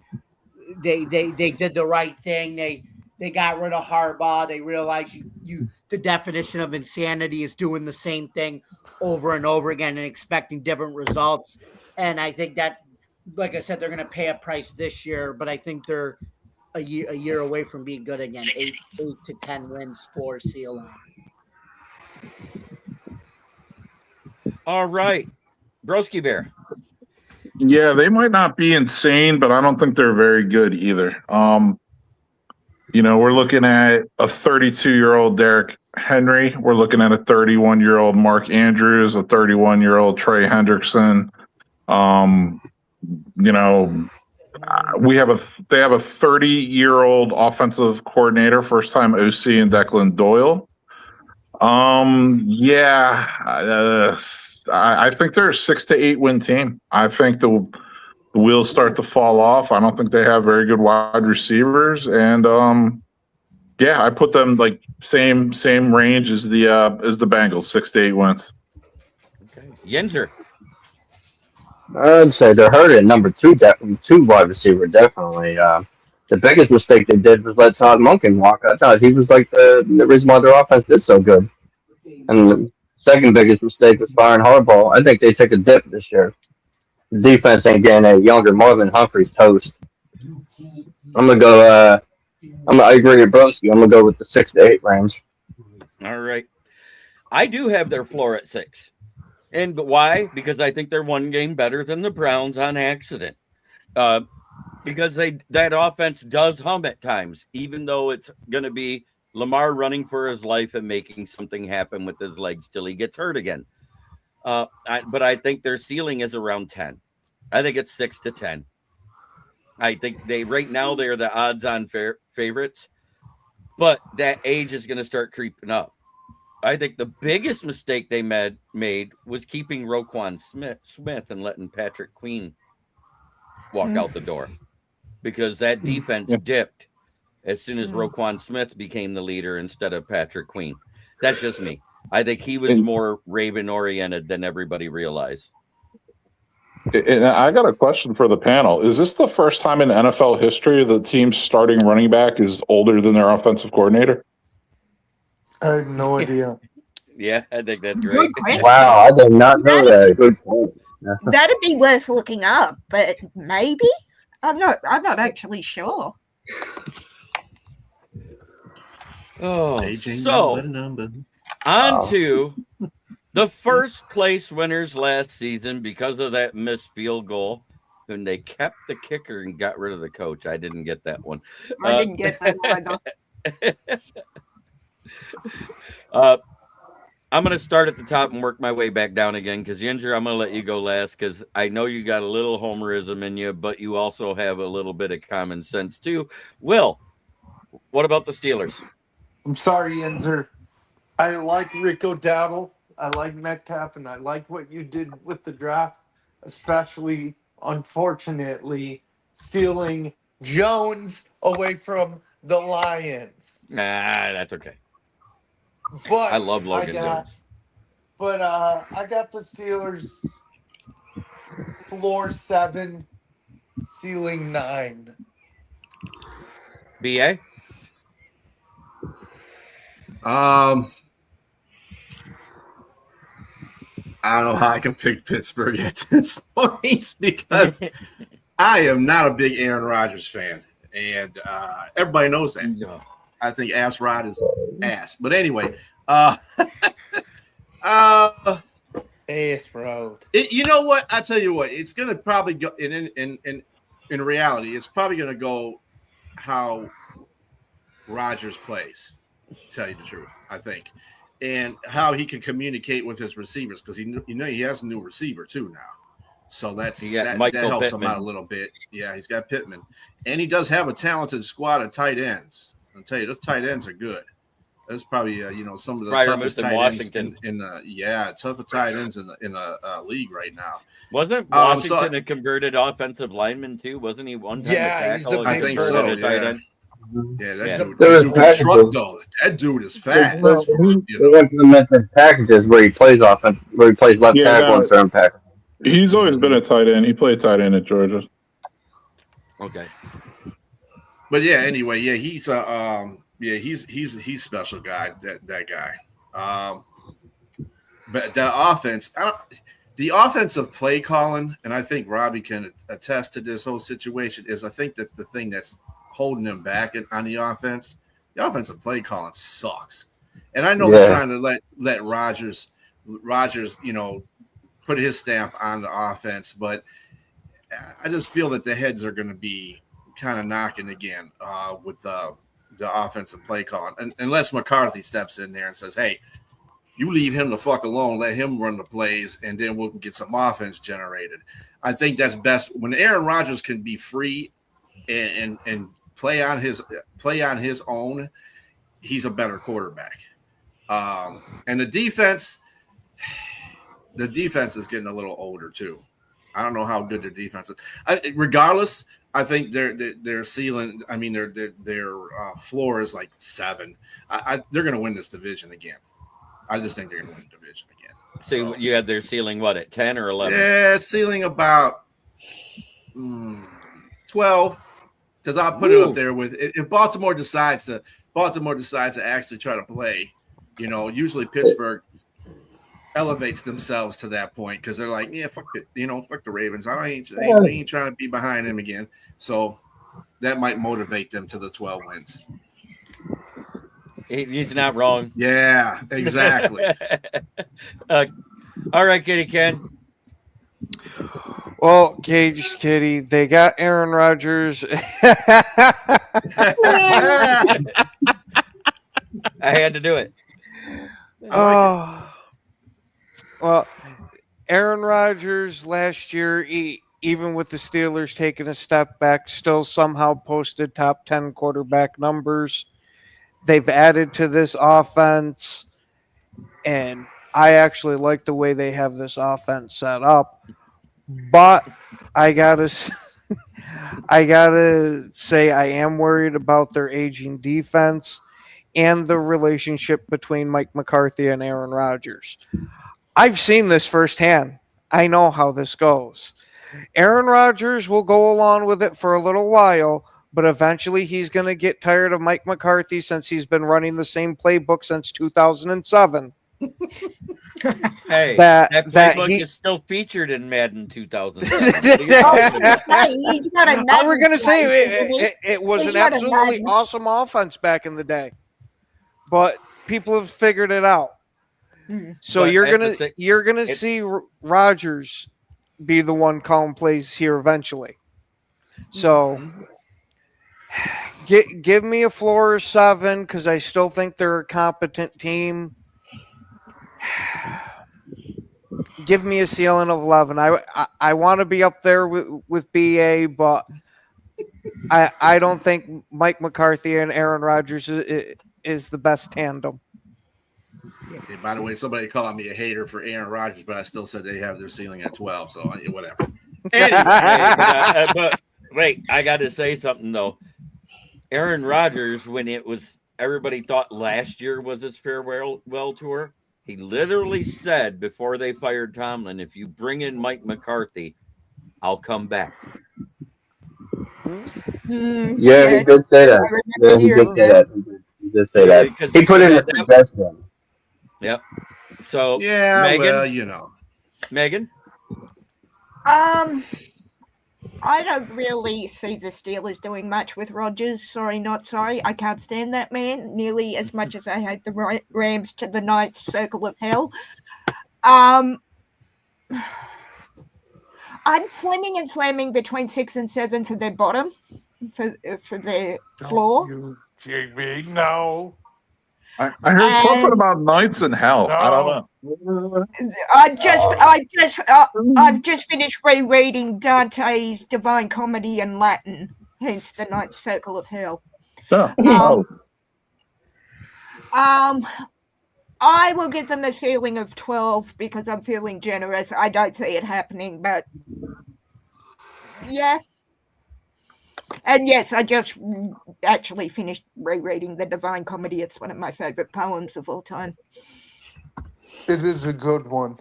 they did the right thing. They they got rid of Harbaugh. They realized the definition of insanity is doing the same thing over and over again and expecting different results. And I think that, like I said, they're going to pay a price this year, but I think they're a year away from being good again. 8 to 10 wins for ceiling. All right, Broski Bear. Yeah, they might not be insane, but I don't think they're very good either. We're looking at a 32-year-old Derrick Henry. We're looking at a 31-year-old Mark Andrews, a 31-year-old Trey Hendrickson. They have a 30-year-old offensive coordinator, first-time OC in Declan Doyle. I think they're a 6 to 8 win team. I think the wheels start to fall off. I don't think they have very good wide receivers, and I put them like same range as the Bengals, 6 to 8 wins. Okay, Yenzer. I'd say they're hurt at number two wide receiver, definitely. The biggest mistake they did was let Todd Monken walk. I thought he was like the reason why their offense did so good. And the second biggest mistake was firing Harbaugh. I think they took a dip this year. The defense ain't getting any younger. Marvin Humphrey's toast. I'm gonna go. I agree with Broski. I'm gonna go with the 6 to 8 range. All right, I do have their floor at 6. And why? Because I think they're one game better than the Browns on accident. Because that offense does hum at times, even though it's going to be Lamar running for his life and making something happen with his legs till he gets hurt again. But I think their ceiling is around 10. I think it's 6 to 10. I think right now they're the odds-on favorites, but that age is going to start creeping up. I think the biggest mistake they made was keeping Roquan Smith and letting Patrick Queen walk out the door, because that defense dipped as soon as Roquan Smith became the leader instead of Patrick Queen. That's just me. I think he was more Raven-oriented than everybody realized. And I got a question for the panel. Is this the first time in NFL history the team's starting running back is older than their offensive coordinator? I have no idea. Yeah, I think that's great. Wow, I did not know that. Good point. That'd be worth looking up, but maybe I'm not actually sure. Oh, so on to the first place winners last season because of that missed field goal, and they kept the kicker and got rid of the coach. I didn't get that one. I didn't get that either. I'm going to start at the top and work my way back down again, because Yenzer, I'm going to let you go last, because I know you got a little homerism in you, but you also have a little bit of common sense too. Will, what about the Steelers? I'm sorry, Yenzer. I like Rick O'Dowd. I like Metcalf, and I like what you did with the draft, especially, unfortunately, stealing Jones away from the Lions. Nah, that's okay. But I love Logan Jones. But I got the Steelers floor 7, ceiling 9. BA? I don't know how I can pick Pittsburgh at this point because I am not a big Aaron Rodgers fan, and everybody knows that. No. I think Ass Rod is ass. But anyway, Ass Road. You know what? I tell you what, it's gonna probably go in reality, it's probably gonna go how Rodgers plays, to tell you the truth, I think. And how he can communicate with his receivers, because he has a new receiver too now. So that helps him out a little bit. Yeah, he's got Pittman. And he does have a talented squad of tight ends. I'll tell you, those tight ends are good. That's probably some of the toughest tight ends in the tougher tight ends in the league right now. Wasn't Washington a converted offensive lineman too? Wasn't he one time tackle? I think so. Yeah. Yeah, that dude can truck though. That dude is fast. They went to the Memphis packages where he plays left tackle and certain package. He's always been a tight end. He played tight end at Georgia. Okay. But yeah, anyway, yeah, he's he's special guy. That guy. But the offense, the offensive play calling, and I think Robbie can attest to this whole situation, is I think that's the thing that's holding them back on the offense. The offensive play calling sucks. And I know they're trying to let Rodgers, put his stamp on the offense, but I just feel that the heads are going to be kind of knocking again with the offensive play calling, unless McCarthy steps in there and says, "Hey, you leave him the fuck alone, let him run the plays, and then we can get some offense generated." I think that's best when Aaron Rodgers can be free and play on his own. He's a better quarterback. And the defense is getting a little older too. I don't know how good their defense is. Regardless, I think their ceiling. I mean, their floor is like 7. They're going to win this division again. I just think they're going to win the division again. So you had their ceiling what at 10 or 11? Yeah, ceiling about 12. Because I'll put it up there with if Baltimore decides to actually try to play. Usually Pittsburgh elevates themselves to that point because they're like, yeah, fuck it, fuck the Ravens. I ain't trying to be behind them again. So that might motivate them to the 12 wins. He's not wrong. Yeah, exactly. All right, Kitty Ken. Well, Cage Kitty, they got Aaron Rodgers. I had to do it. Oh, well, Aaron Rodgers last year, even with the Steelers taking a step back, still somehow posted top 10 quarterback numbers. They've added to this offense, and I actually like the way they have this offense set up. But I gotta say I am worried about their aging defense and the relationship between Mike McCarthy and Aaron Rodgers. I've seen this firsthand. I know how this goes. Aaron Rodgers will go along with it for a little while, but eventually he's going to get tired of Mike McCarthy since he's been running the same playbook since 2007. Hey, that playbook is still featured in Madden 2007. We're going to say it was an absolutely awesome offense back in the day, but people have figured it out. So you're gonna see Rodgers be the one calling plays here eventually. So give me a floor of 7 because I still think they're a competent team. Give me a ceiling of 11. I want to be up there with BA, but I don't think Mike McCarthy and Aaron Rodgers is the best tandem. Hey, by the way, somebody called me a hater for Aaron Rodgers, but I still said they have their ceiling at 12, so whatever. Anyway, but wait, I got to say something though. Aaron Rodgers, when it was everybody thought last year was his farewell tour, he literally said before they fired Tomlin, "If you bring in Mike McCarthy, I'll come back." Yeah, he did say that. Yeah, he did say that. He did say that. He put in a suggestion. Yep. So yeah, Megan, Megan. I don't really see the Steelers doing much with Rodgers. Sorry, not sorry. I can't stand that man nearly as much as I hate the Rams to the ninth circle of hell. I'm flaming between 6 and 7 for their bottom, for their floor. You, JB, no. I heard something about Knights in Hell. No. I don't know. I've just finished rereading Dante's Divine Comedy in Latin, hence the Ninth Circle of Hell. Oh. I will give them a ceiling of 12 because I'm feeling generous. I don't see it happening, but yeah. And yes, I just actually finished rereading the Divine Comedy. It's one of my favorite poems of all time. It is a good one.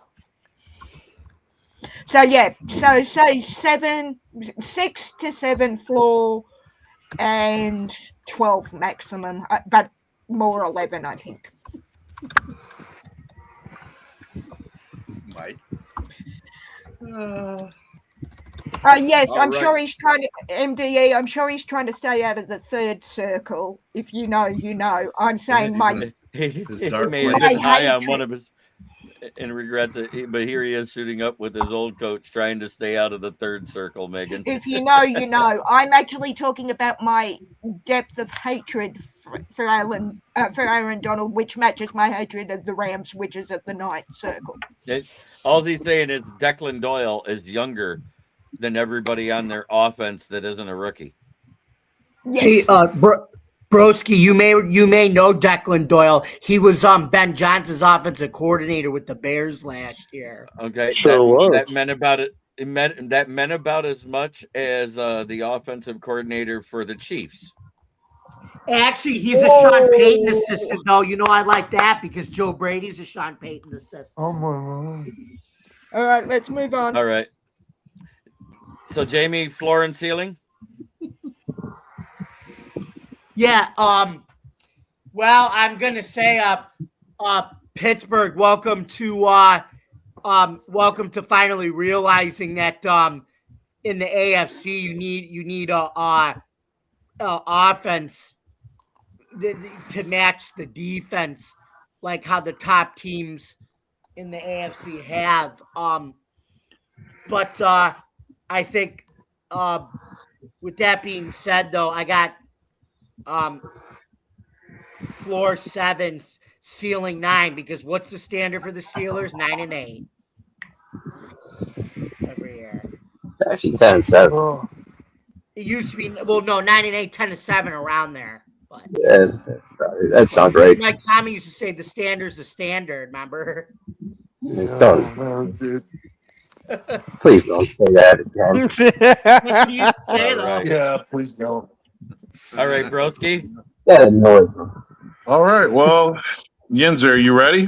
So yeah, so say 6 to 7 floor and 12 maximum, but more 11, I think. Mike. Yes, All I'm right. sure he's trying to, MDE, I'm sure he's trying to stay out of the third circle. If you know, you know. I'm saying my... He dark may have place. been high I on hate one of his and regrets it, but here he is shooting up with his old coach, trying to stay out of the third circle, Megan. If you know, you know. I'm actually talking about my depth of hatred for Aaron Donald, which matches my hatred of the Rams, which is at the ninth circle. All he's saying is Declan Doyle is younger than everybody on their offense that isn't a rookie. Yes. Hey, Broski, you may know Declan Doyle. He was Ben Johnson's offensive coordinator with the Bears last year. Okay, Sure that was. meant about it. That meant about as much as the offensive coordinator for the Chiefs. Actually, he's a Sean Payton assistant, though. You know, I like that because Joe Brady's a Sean Payton assistant. Oh my. All right, let's move on. All right. So, Jamie, floor and ceiling? Yeah. Well, I'm gonna say, Pittsburgh, welcome to finally realizing that in the AFC you need a offense to match the defense, like how the top teams in the AFC have. But I think with that being said, though, I got floor 7, ceiling 9, because what's the standard for the Steelers? 9-8 every year. Actually, 10-7. Oh, It used to be 9-8, 10-7 around there. But Yeah, that's not great. like Tommy used to say, the standard's the standard. Remember? Don't. no, dude. Please don't say that again. What he used to say, All though. right. Yeah, please don't. All right, Broski. That annoys me. All right. Well, Yinzer, are you ready?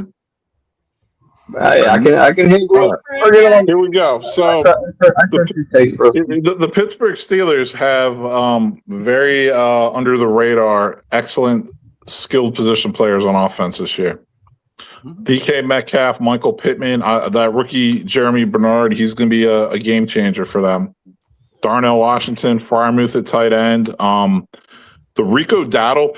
I can hear you. Bring it on. Here we go. So the Pittsburgh Steelers have very under the radar, excellent skilled position players on offense this year. DK Metcalf, Michael Pittman, that rookie Jeremy Bernard, he's going to be a game changer for them. Darnell Washington, Freiermuth at tight end. The Rico Dowdle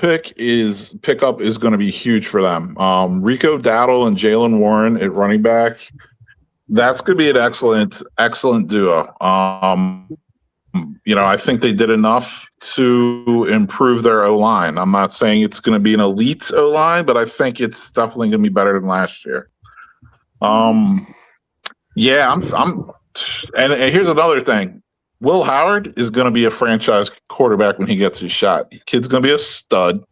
pickup is going to be huge for them. Rico Dowdle and Jalen Warren at running back. That's going to be an excellent duo. I think they did enough to improve their O-line. I'm not saying it's going to be an elite O-line, but I think it's definitely going to be better than last year. And here's another thing. Will Howard is going to be a franchise quarterback when he gets his shot. Kid's going to be a stud.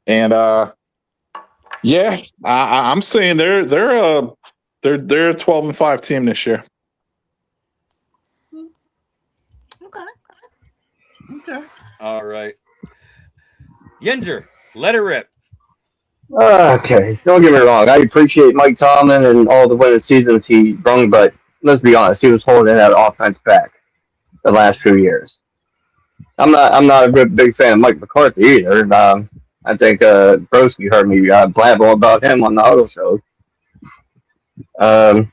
And I'm saying they're a 12-5 team this year. Okay. All right. Yinzer, let it rip. Okay, don't get me wrong. I appreciate Mike Tomlin and all the winning seasons he brung, but let's be honest, he was holding that offense back the last few years. I'm not a big fan of Mike McCarthy either. I think Broski heard me blabble about him on the Huddle Show. I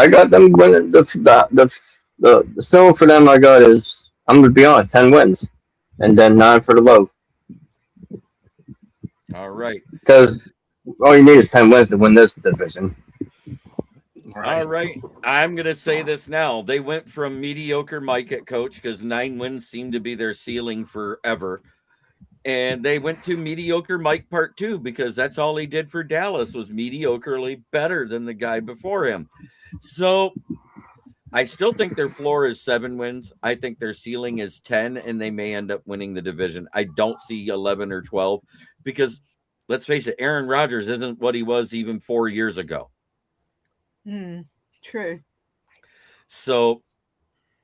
got them winning. The ceiling for them I got is, I'm going to be honest, 10 wins, and then 9 for the low. All right. Because all you need is 10 wins to win this division. All right. I'm going to say this now. They went from mediocre Mike at coach because 9 wins seemed to be their ceiling forever. And they went to mediocre Mike part 2 because that's all he did for Dallas was mediocrely better than the guy before him. So I still think their floor is 7 wins. I think their ceiling is 10, and they may end up winning the division. I don't see 11 or 12 because, let's face it, Aaron Rodgers isn't what he was even 4 years ago. True. So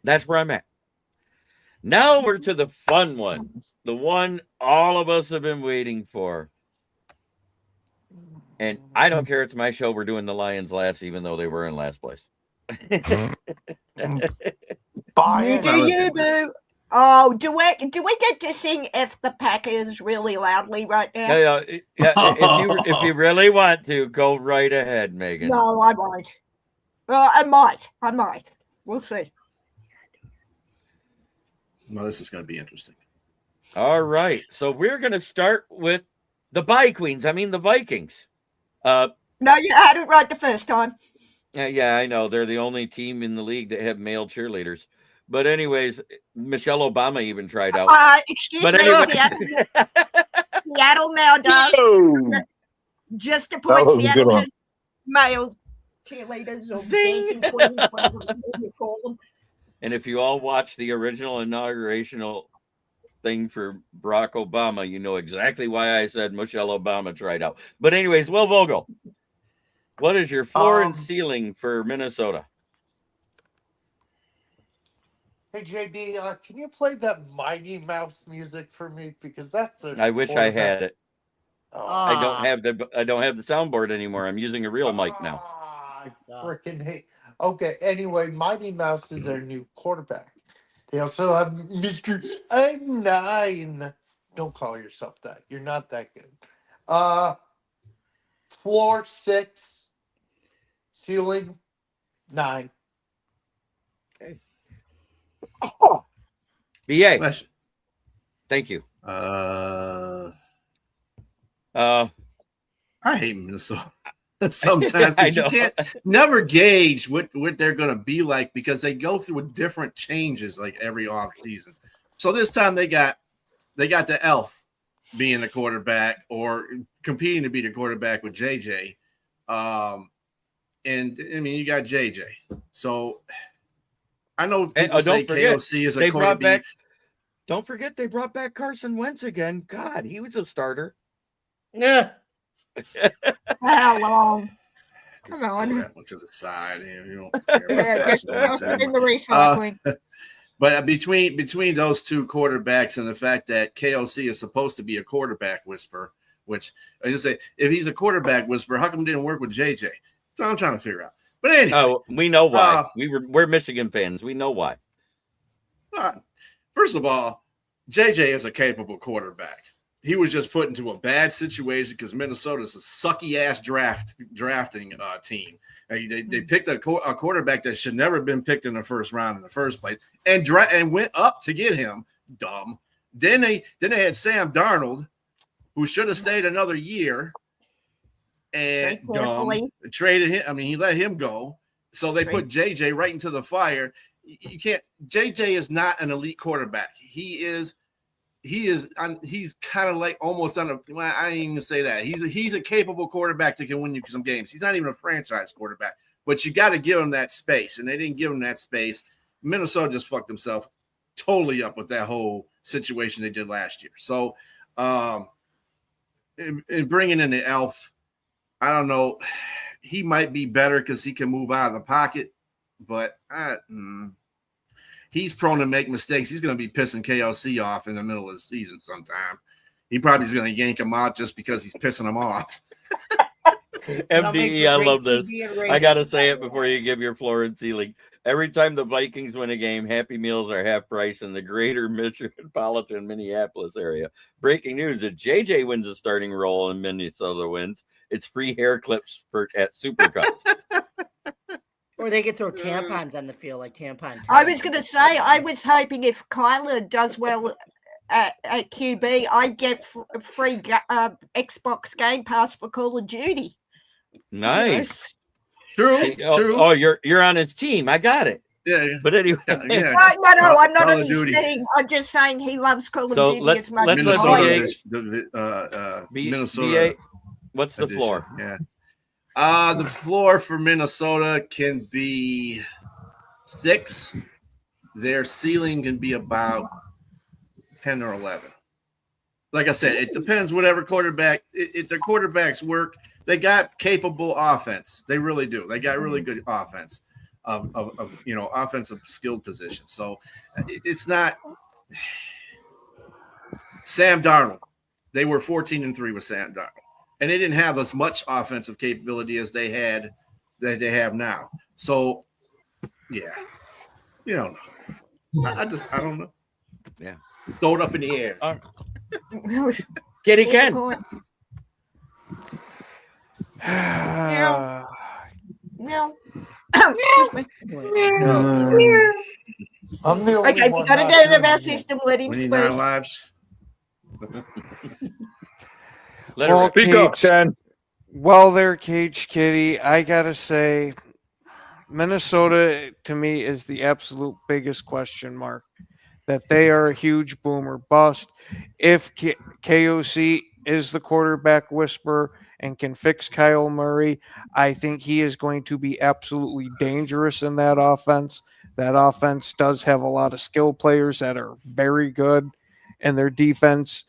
that's where I'm at. Now we're to the fun one, the one all of us have been waiting for. And I don't care. It's my show. We're doing the Lions last, even though they were in last place. You do you, boo. Oh, do we get to sing "F the Packers" really loudly right now? Yeah. If you really want to, go right ahead, Megan. No, I won't. Well, I might. We'll see. Well, this is going to be interesting. All right, so we're going to start with the Vikings. I mean the Vikings. No, you had it right the first time. Yeah, I know they're the only team in the league that have male cheerleaders. But anyways, Michelle Obama even tried out. Excuse But me, anyway. Seattle now does. Oh, Just a that point, was a good Seattle one. has male cheerleaders or dancing queens, whatever you call them. And if you all watch the original inaugurational thing for Barack Obama, you know exactly why I said Michelle Obama tried out. But anyways, Will Vogel, what is your floor and ceiling for Minnesota? Hey JB, can you play that Mighty Mouse music for me? Because that's the. I wish I had it. Oh, I don't have the soundboard anymore. I'm using a real mic now. I freaking hate. Okay, anyway, Mighty Mouse is their new quarterback. They also have Mr. I'm 9. Don't call yourself that. You're not that good. Floor 6, ceiling 9. BA. Question. Thank you. I hate Minnesota. Sometimes I but you know. can't never gauge what they're going to be like because they go through different changes like every off season. So this time they got the elf being the quarterback or competing to be the quarterback with JJ. And I mean you got JJ. So I know people say KOC is a quarterback. Don't forget they brought back Carson Wentz again. God, he was a starter. Yeah. How long? Just Come on. throw that one to the side. You don't care about Yeah, Carson Wentz in anymore. the recycling. But between those two quarterbacks and the fact that KOC is supposed to be a quarterback whisperer, which I just say if he's a quarterback whisperer, how come it didn't work with JJ? So I'm trying to figure out. But anyway, we know why. We're Michigan fans. We know why. First of all, JJ is a capable quarterback. He was just put into a bad situation because Minnesota's a sucky ass drafting team. They picked a quarterback that should never have been picked in the first round in the first place, and went up to get him. Dumb. Then they had Sam Darnold, who should have stayed another year, and dumb traded him. I mean, he let him go, so they put JJ right into the fire. You can't. JJ is not an elite quarterback. He's kind of like almost on a. Well, I ain't even gonna say that. He's a capable quarterback that can win you some games. He's not even a franchise quarterback, but you got to give him that space, and they didn't give him that space. Minnesota just fucked himself totally up with that whole situation they did last year. So, in bringing in the elf, I don't know. He might be better because he can move out of the pocket, but he's prone to make mistakes. He's going to be pissing KLC off in the middle of the season sometime. He probably is going to yank him out just because he's pissing him off. MDE, I love this. I got to say it before you give your floor and ceiling. Every time the Vikings win a game, Happy Meals are half price in the greater metropolitan Minneapolis area. Breaking news, if JJ wins a starting role and Minnesota wins, it's free hair clips at Supercuts. Or they could throw tampons on the field, like tampon. I was going to say, I was hoping if Kyler does well at QB, I'd get a free Xbox Game Pass for Call of Duty. Nice. True. Oh, you're on his team. I got it. Yeah. But anyway. No, I'm not on his team. I'm just saying he loves Call of Duty as much as I do. Minnesota. What's the floor? Yeah. The floor for Minnesota can be 6. Their ceiling can be about 10 or 11. Like I said, it depends whatever quarterback. If their quarterbacks work, they got capable offense. They really do. They got really good offense of offensive skilled position. So it's not Sam Darnold. They were 14-3 with Sam Darnold. And they didn't have as much offensive capability as they have now. So, yeah, you don't know. I don't know. Yeah. Throw it up in the air. Kitty Ken. No. Excuse me. I'm the only Okay, we one. got to not get out of doing our it. system. Let him We need speak. 9 lives. Let her Well, Speak up, Ken. Well, there, Cage Kitty, I gotta say, Minnesota to me is the absolute biggest question mark. That they are a huge boomer bust. If KOC is the quarterback whisperer and can fix Kyle Murray, I think he is going to be absolutely dangerous in that offense. That offense does have a lot of skill players that are very good, and their defense,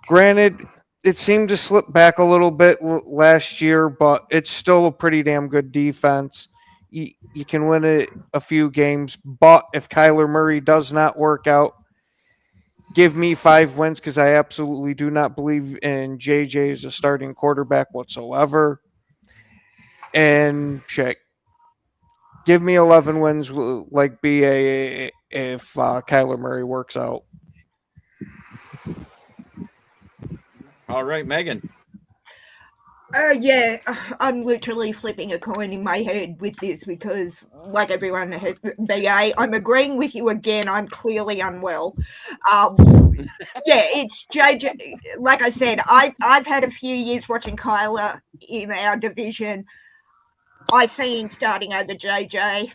granted, it seemed to slip back a little bit last year, but it's still a pretty damn good defense. You can win a few games, but if Kyler Murray does not work out, give me 5 wins because I absolutely do not believe in JJ as a starting quarterback whatsoever. And check. Give me 11 wins like BA if Kyler Murray works out. All right, Megan. Yeah, I'm literally flipping a coin in my head with this because, like everyone has, BA, I'm agreeing with you again. I'm clearly unwell. Yeah, it's JJ. Like I said, I've had a few years watching Kyler in our division. I see him starting over JJ.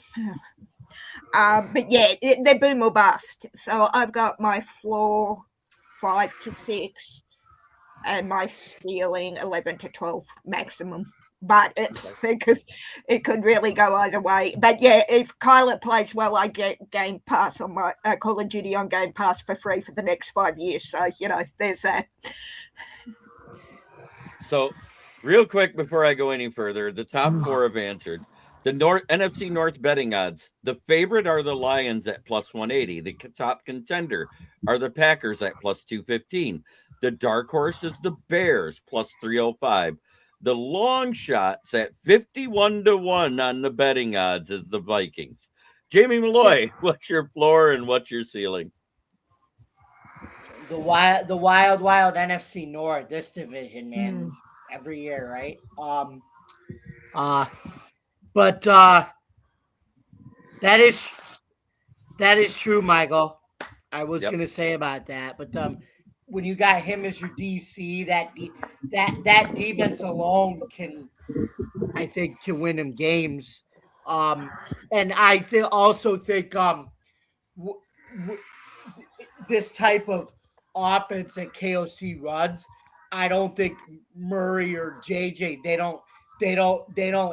But yeah, they're boom or bust. So I've got my floor 5 to 6. And my ceiling 11 to 12 maximum, but it could really go either way. But yeah, if Kyler plays well, I get Game Pass on my Call of Duty on Game Pass for free for the next 5 years. So there's that. So, real quick before I go any further, the top 4 have answered. The NFC North betting odds. The favorite are the Lions at plus 180. The top contender are the Packers at plus 215. The dark horse is the Bears plus 305. The long shots at 51-1 on the betting odds is the Vikings. Jamie Malloy, what's your floor and what's your ceiling? The wild NFC North, this division, man, every year, right? But that is true, Michael. I was gonna say about that, but when you got him as your DC, that defense alone can win him games. And I also think this type of offense that KOC runs, I don't think Murray or JJ they don't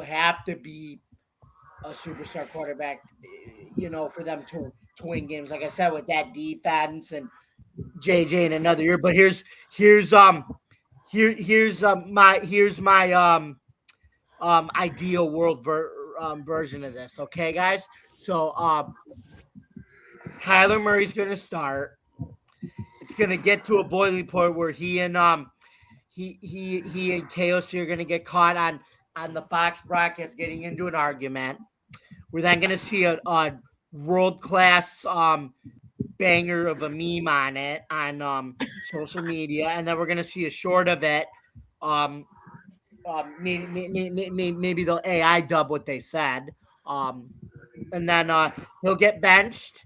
have to be a superstar quarterback, for them to win games. Like I said, with that defense and JJ in another year. But here's my ideal world version of this. Okay, guys. So Kyler Murray's going to start. It's going to get to a boiling point where he and KOC are going to get caught on the Fox broadcast getting into an argument. We're then going to see a world-class banger of a meme on it on social media, and then we're going to see a short of it. Maybe they'll AI dub what they said. And then he'll get benched.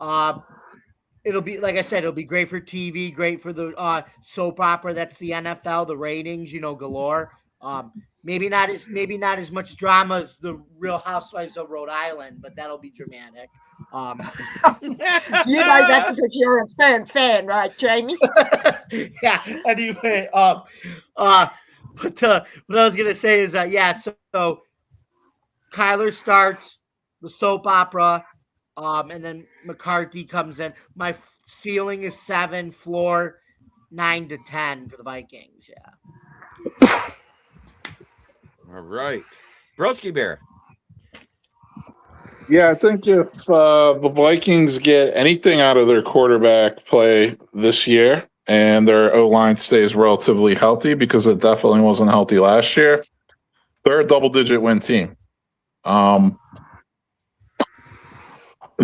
It'll be, like I said, it'll be great for TV, great for the soap opera. That's the NFL, the ratings, galore. Maybe not as much drama as the Real Housewives of Rhode Island, but that'll be dramatic. That because you're a fan, right, Jamie? Yeah. Anyway, but what I was gonna say is that so Kyler starts the soap opera, and then McCarthy comes in. My ceiling is 7, floor 9 to 10 for the Vikings. Yeah. All right. Broski Bear. Yeah, I think if the Vikings get anything out of their quarterback play this year and their O-line stays relatively healthy, because it definitely wasn't healthy last year, they're a double-digit win team.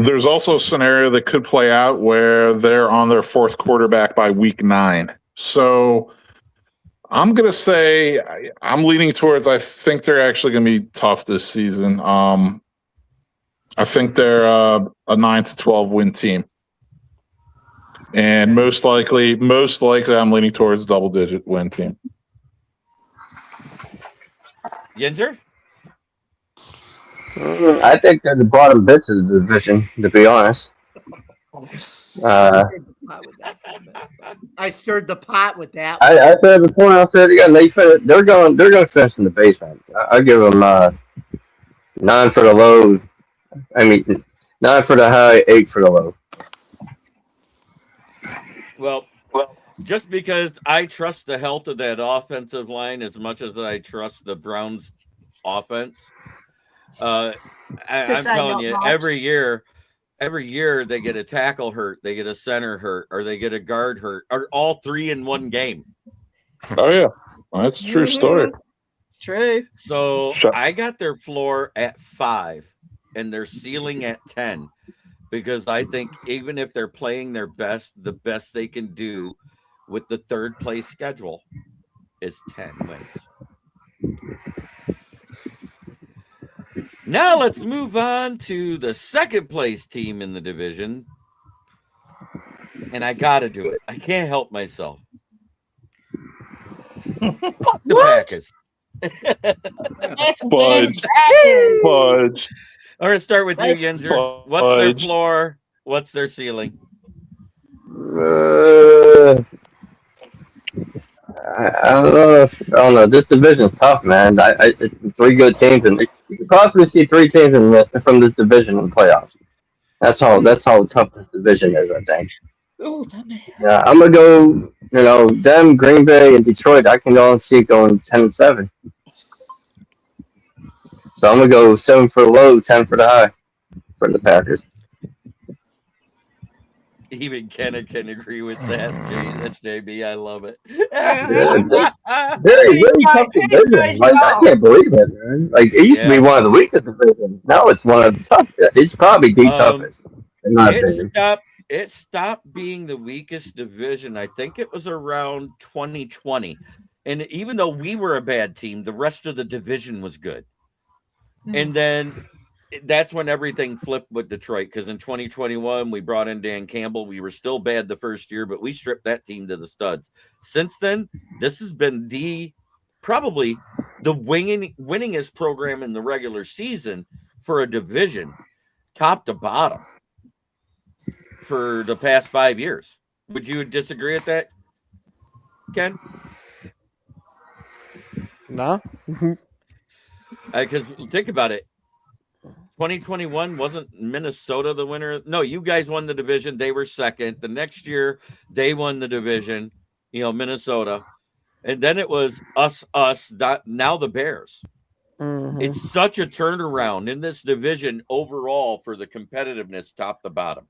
There's also a scenario that could play out where they're on their fourth quarterback by week 9. So I'm going to say I'm leaning towards I think they're actually going to be tough this season. I think they're a 9 to 12 win team. And most likely I'm leaning towards double-digit win team. Yinzer? I think they're the bottom bits of the division, to be honest. I stirred the pot with that. I said it before, I'll say it again. They're going to finish in the basement. I give them 9 for the low. I mean, 9 for the high, 8 for the low. Well, just because I trust the health of that offensive line as much as I trust the Browns' offense, I'm telling you, every year they get a tackle hurt, they get a center hurt, or they get a guard hurt, or all 3 in one game. Oh yeah, that's a true story. True. So I got their floor at 5 and their ceiling at 10, because I think even if they're playing their best, the best they can do with the third place schedule is 10 wins. Now let's move on to the second place team in the division. And I got to do it. I can't help myself. Fuck the Packers. Fudge. Fudge. All right, start with you, Yinzer. What's their floor? What's their ceiling? I don't know. This division is tough, man. 3 good teams, and you could possibly see 3 teams from this division in the playoffs. That's how tough this division is, I think. Yeah, I'm gonna go. Them, Green Bay, and Detroit. I can all see going 10-7. So I'm gonna go 7 for the low, 10 for the high for the Packers. Even Kenna can agree with that. That's JB. I love it. Very tough division. Like, I can't believe it, man. Like, it used to be one of the weakest divisions. Now it's one of the toughest. It's probably the toughest. It stopped being the weakest division. I think it was around 2020. And even though we were a bad team, the rest of the division was good. And then that's when everything flipped with Detroit, because in 2021 we brought in Dan Campbell. We were still bad the first year, but we stripped that team to the studs. Since then, this has been probably the winningest program in the regular season for a division, top to bottom, for the past 5 years. Would you disagree with that, Ken? No. Because think about it. 2021 wasn't Minnesota the winner. No, you guys won the division. They were second. The next year they won the division, Minnesota. And then it was us, now the Bears. Mm-hmm. It's such a turnaround in this division overall for the competitiveness top to bottom.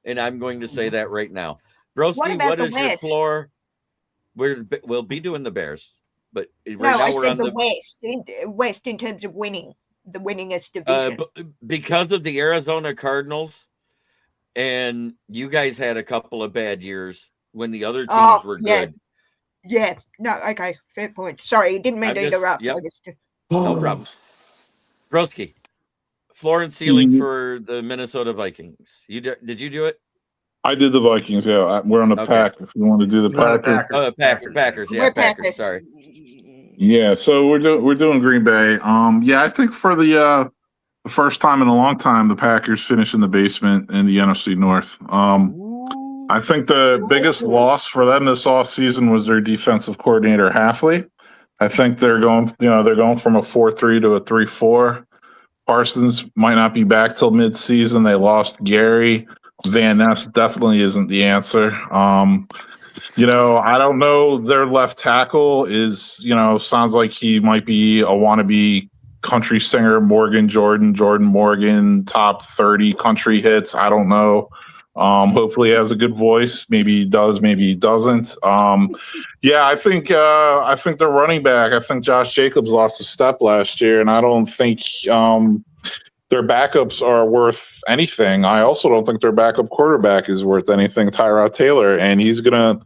And I'm going to say that right now. Broski, what is your floor? We'll be doing the Bears. But right now I said the West in terms of winning. The winningest division, because of the Arizona Cardinals, and you guys had a couple of bad years when the other teams were good. Yeah, no, okay, fair point. Sorry, didn't mean to interrupt. Yep. No problem. Broski, floor and ceiling for the Minnesota Vikings. Did you do it? I did the Vikings. Yeah, we're on the pack. If you want to do the Packers. Oh, Packers. Yeah, Packers. Sorry. Yeah, so we're doing Green Bay. Yeah, I think for the first time in a long time, the Packers finish in the basement in the NFC North. I think the biggest loss for them this offseason was their defensive coordinator, Halfley. I think they're going from a 4-3 to a 3-4. Parsons might not be back till mid-season. They lost Gary. Van Ness definitely isn't the answer. I don't know. Their left tackle is, sounds like he might be a wannabe country singer, Jordan Morgan, top 30 country hits. I don't know. Hopefully he has a good voice. Maybe he does, maybe he doesn't. I think they're running back. I think Josh Jacobs lost a step last year, and I don't think their backups are worth anything. I also don't think their backup quarterback is worth anything, Tyrod Taylor, and he's gonna,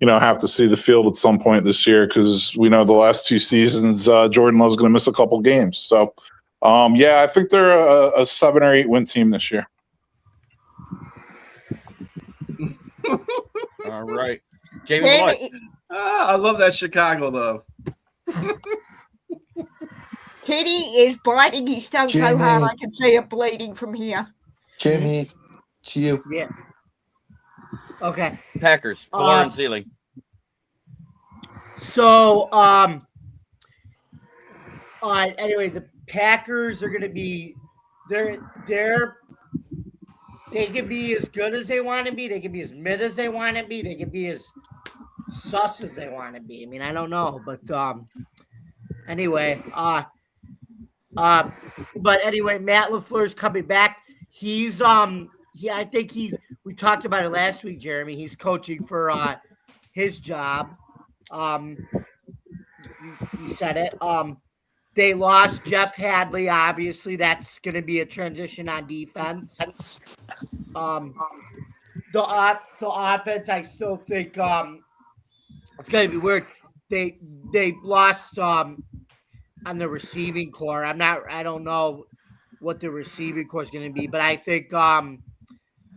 have to see the field at some point this year because we know the last 2 seasons Jordan Love's gonna miss a couple games. So, I think they're a 7 or 8 win team this year. All right, Jamie White. I love that Chicago though. Kenny is biting his tongue so hard I can see it bleeding from here. Jimmy, to you. Yeah. Okay. Packers, floor and ceiling. So, anyway, the Packers are going to be they can be as good as they want to be. They can be as mid as they want to be. They can be as sus as they want to be. I mean, I don't know, but anyway, but anyway, Matt LaFleur's coming back. He's I think we talked about it last week, Jeremy. He's coaching for his job. You said it. They lost Jeff Hadley. Obviously, that's going to be a transition on defense. The offense, I still think it's going to be weird. They lost on the receiving core. I don't know what the receiving core is going to be, but I think I'm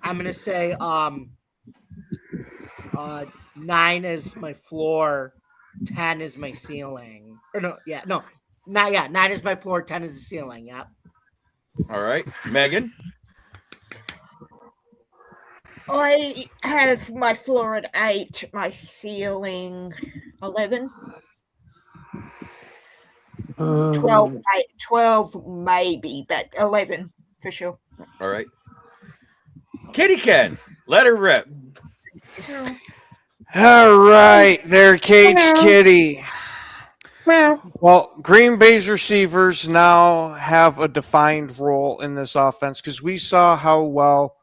going to say 9 is my floor, 10 is my ceiling. 9 is my floor, 10 is the ceiling. Yeah. All right, Megan. I have my floor at 8, my ceiling 11. 12 maybe, but 11 for sure. All right. Kitty Ken, let her rip. All right, there, Cage Kitty. Well, Green Bay's receivers now have a defined role in this offense because we saw how well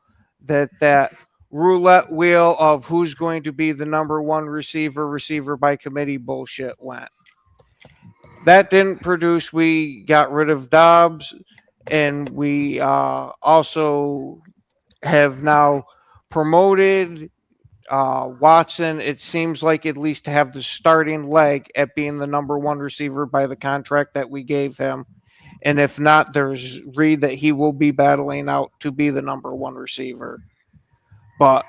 that roulette wheel of who's going to be the number 1 receiver by committee bullshit went. That didn't produce. We got rid of Dobbs, and we also have now promoted Watson. It seems like at least to have the starting leg at being the number 1 receiver by the contract that we gave him. And if not, there's read that he will be battling out to be the number 1 receiver. But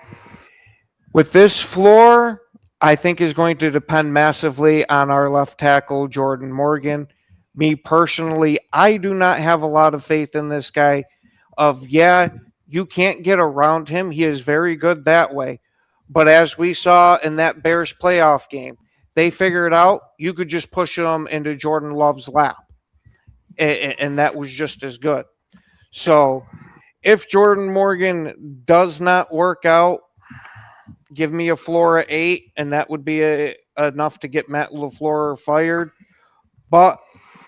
with this floor, I think is going to depend massively on our left tackle, Jordan Morgan. Me personally, I do not have a lot of faith in this guy. You can't get around him. He is very good that way. But as we saw in that Bears playoff game, they figured out you could just push him into Jordan Love's lap. And that was just as good. So if Jordan Morgan does not work out, give me a floor of 8, and that would be enough to get Matt LaFleur fired. But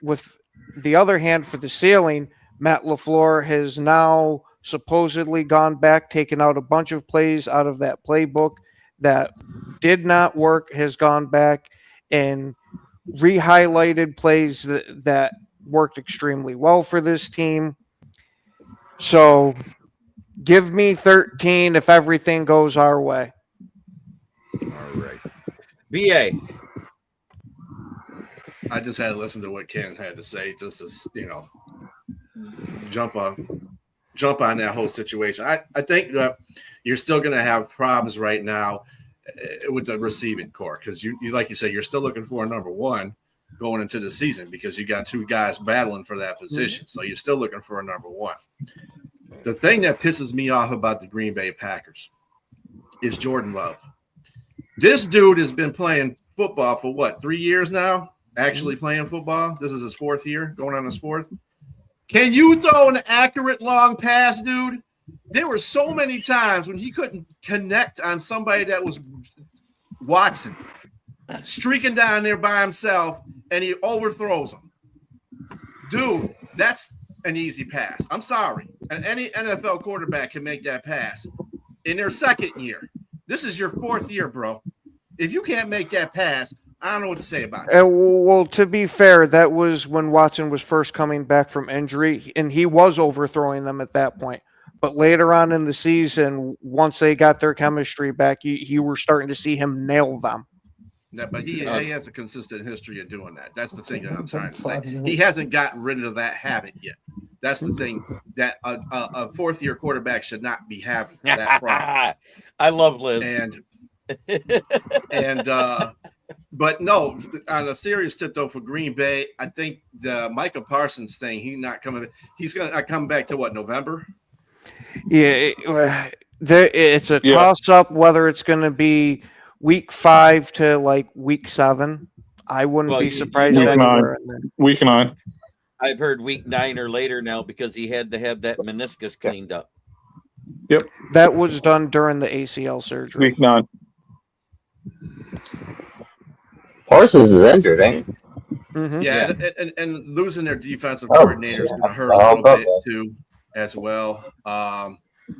with the other hand, for the ceiling, Matt LaFleur has now supposedly gone back, taken out a bunch of plays out of that playbook that did not work, has gone back and re-highlighted plays that worked extremely well for this team. So give me 13 if everything goes our way. All right. BA. I just had to listen to what Ken had to say, just to, jump on that whole situation. I think that you're still going to have problems right now with the receiving core because you like you said, you're still looking for a number 1 going into the season because you got 2 guys battling for that position. So you're still looking for a number 1. The thing that pisses me off about the Green Bay Packers is Jordan Love. This dude has been playing football for what, 3 years now? Actually playing football. This is his 4th year, going on his 4th. Can you throw an accurate long pass, dude? There were so many times when he couldn't connect on somebody that was Watson, streaking down there by himself, and he overthrows him. Dude, that's an easy pass. I'm sorry. And any NFL quarterback can make that pass in their 2nd year. This is your 4th year, bro. If you can't make that pass, I don't know what to say about it. Well, to be fair, that was when Watson was first coming back from injury, and he was overthrowing them at that point. But later on in the season, once they got their chemistry back, you were starting to see him nail them. Yeah, but he has a consistent history of doing that. That's the thing that I'm trying to say. He hasn't gotten rid of that habit yet. That's the thing that a fourth-year quarterback should not be having that problem. I love Liz. But no, on a serious tip though, for Green Bay, I think the Micah Parsons thing, he's not coming. He's going to come back to what, November? Yeah, it's a toss-up whether it's going to be week 5 to like week 7. I wouldn't be surprised anywhere. Week 9. I've heard week 9 or later now because he had to have that meniscus cleaned up. Yep, that was done during the ACL surgery. Week 9. Parsons is injured, ain't he? Mm-hmm. Yeah, and losing their defensive coordinator is going to hurt a little bit too, as well.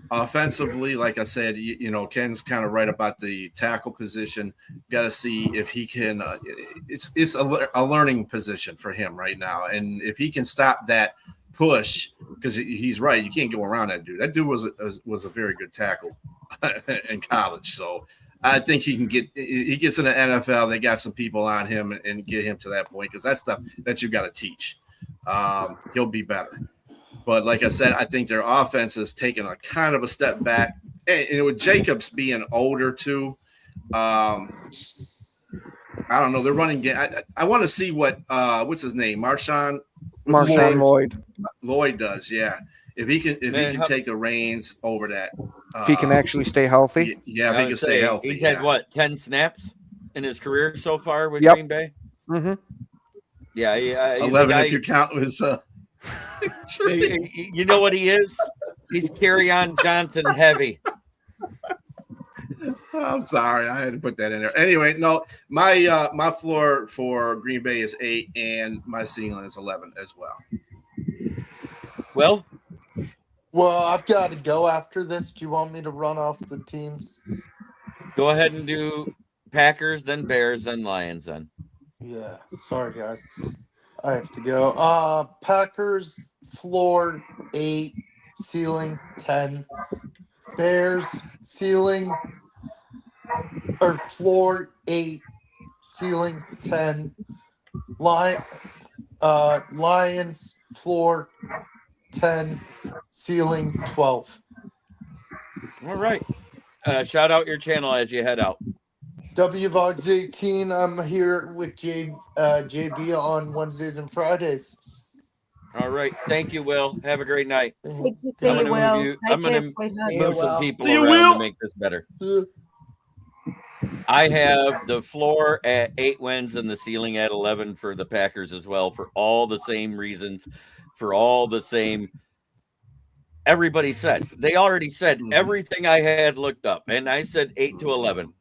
Offensively, like I said, Ken's kind of right about the tackle position. Got to see if he can. It's a learning position for him right now, and if he can stop that push, because he's right, you can't go around that dude. That dude was a very good tackle in college, so. I think he gets in the NFL. They got some people on him and get him to that point because that's stuff that you got to teach. He'll be better. But like I said, I think their offense is taking a kind of a step back. And with Jacobs being older too, I don't know. They're running game. I want to see what's his name, Marshawn Lloyd does. Yeah, if he can take the reins over that. If he can actually stay healthy. Yeah, if he can stay healthy. He's had 10 snaps in his career so far with Green Bay? Mm-hmm. Yeah, 11 if you count his you know what he is? He's Kerryon Johnson heavy. I'm sorry, I had to put that in there. Anyway, no, my floor for Green Bay is 8 and my ceiling is 11 as well. Well, I've got to go after this. Do you want me to run off the teams? Go ahead and do Packers, then Bears, then Lions, then. Yeah, sorry, guys. I have to go. Packers, floor 8, ceiling 10. Bears, ceiling or floor 8, ceiling 10. Lions, floor 10, ceiling 12. All right. Shout out your channel as you head out. WVOGS 18. I'm here with JB on Wednesdays and Fridays. All right. Thank you, Will. Have a great night. Good to see you, Will. I'm going to move some people around to make this better. I have the floor at 8 wins and the ceiling at 11 for the Packers as well, for all the same reasons, for all the same. Everybody said, they already said everything I had looked up, and I said 8 to 11.